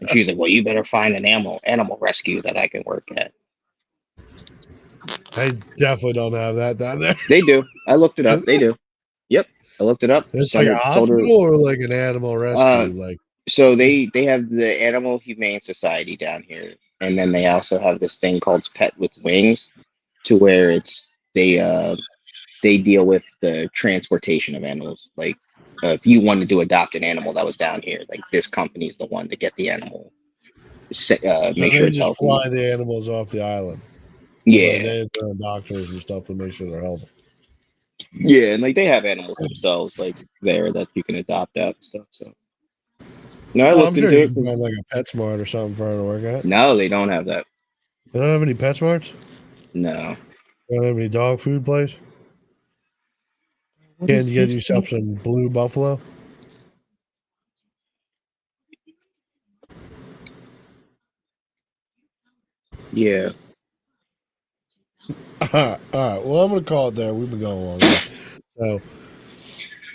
And she's like, well, you better find an animal rescue that I can work at. They definitely don't have that down there. They do. I looked it up. They do. Yep. I looked it up. It's like a hospital or like an animal rescue. So they have the Animal Humane Society down here, and then they also have this thing called Pet with Wings, to where they deal with the transportation of animals. Like if you wanted to adopt an animal that was down here, like this company's the one to get the animal, so make sure it's just healthy. fly the animals off the island. Yeah, like they have their own doctors and stuff to make sure they're healthy. Yeah, and like they have animals themselves, like there that you can adopt out and stuff. So no, I looked I'm sure into you it. can find like a PetSmart or something for her to work at. No, they don't have that. They don't have any PetSmarts? No. They don't have any dog food place? Can't you get yourself some Blue Buffalo? Yeah. All right. Well, I'm going to call it there. We've been going long enough. So,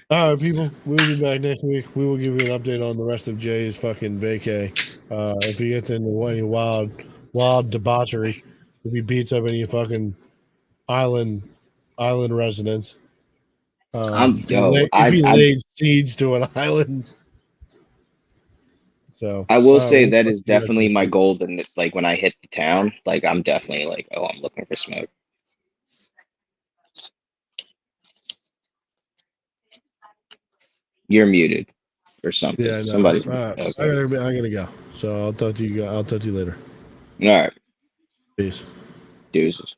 all right, people. We'll be back next week. We will give you an update on the rest of Jay's fucking vacay. If he gets into any wild debauchery, if he beats up any fucking island residents. If he lays siege to an island. So I will say that is definitely my goal. Then, like when I hit the town, like I'm definitely like, oh, I'm looking for smoke. You're muted or something. Yeah, no. Somebody's okay. I gotta go. So I'll talk to you later. All right. Peace. Deuces.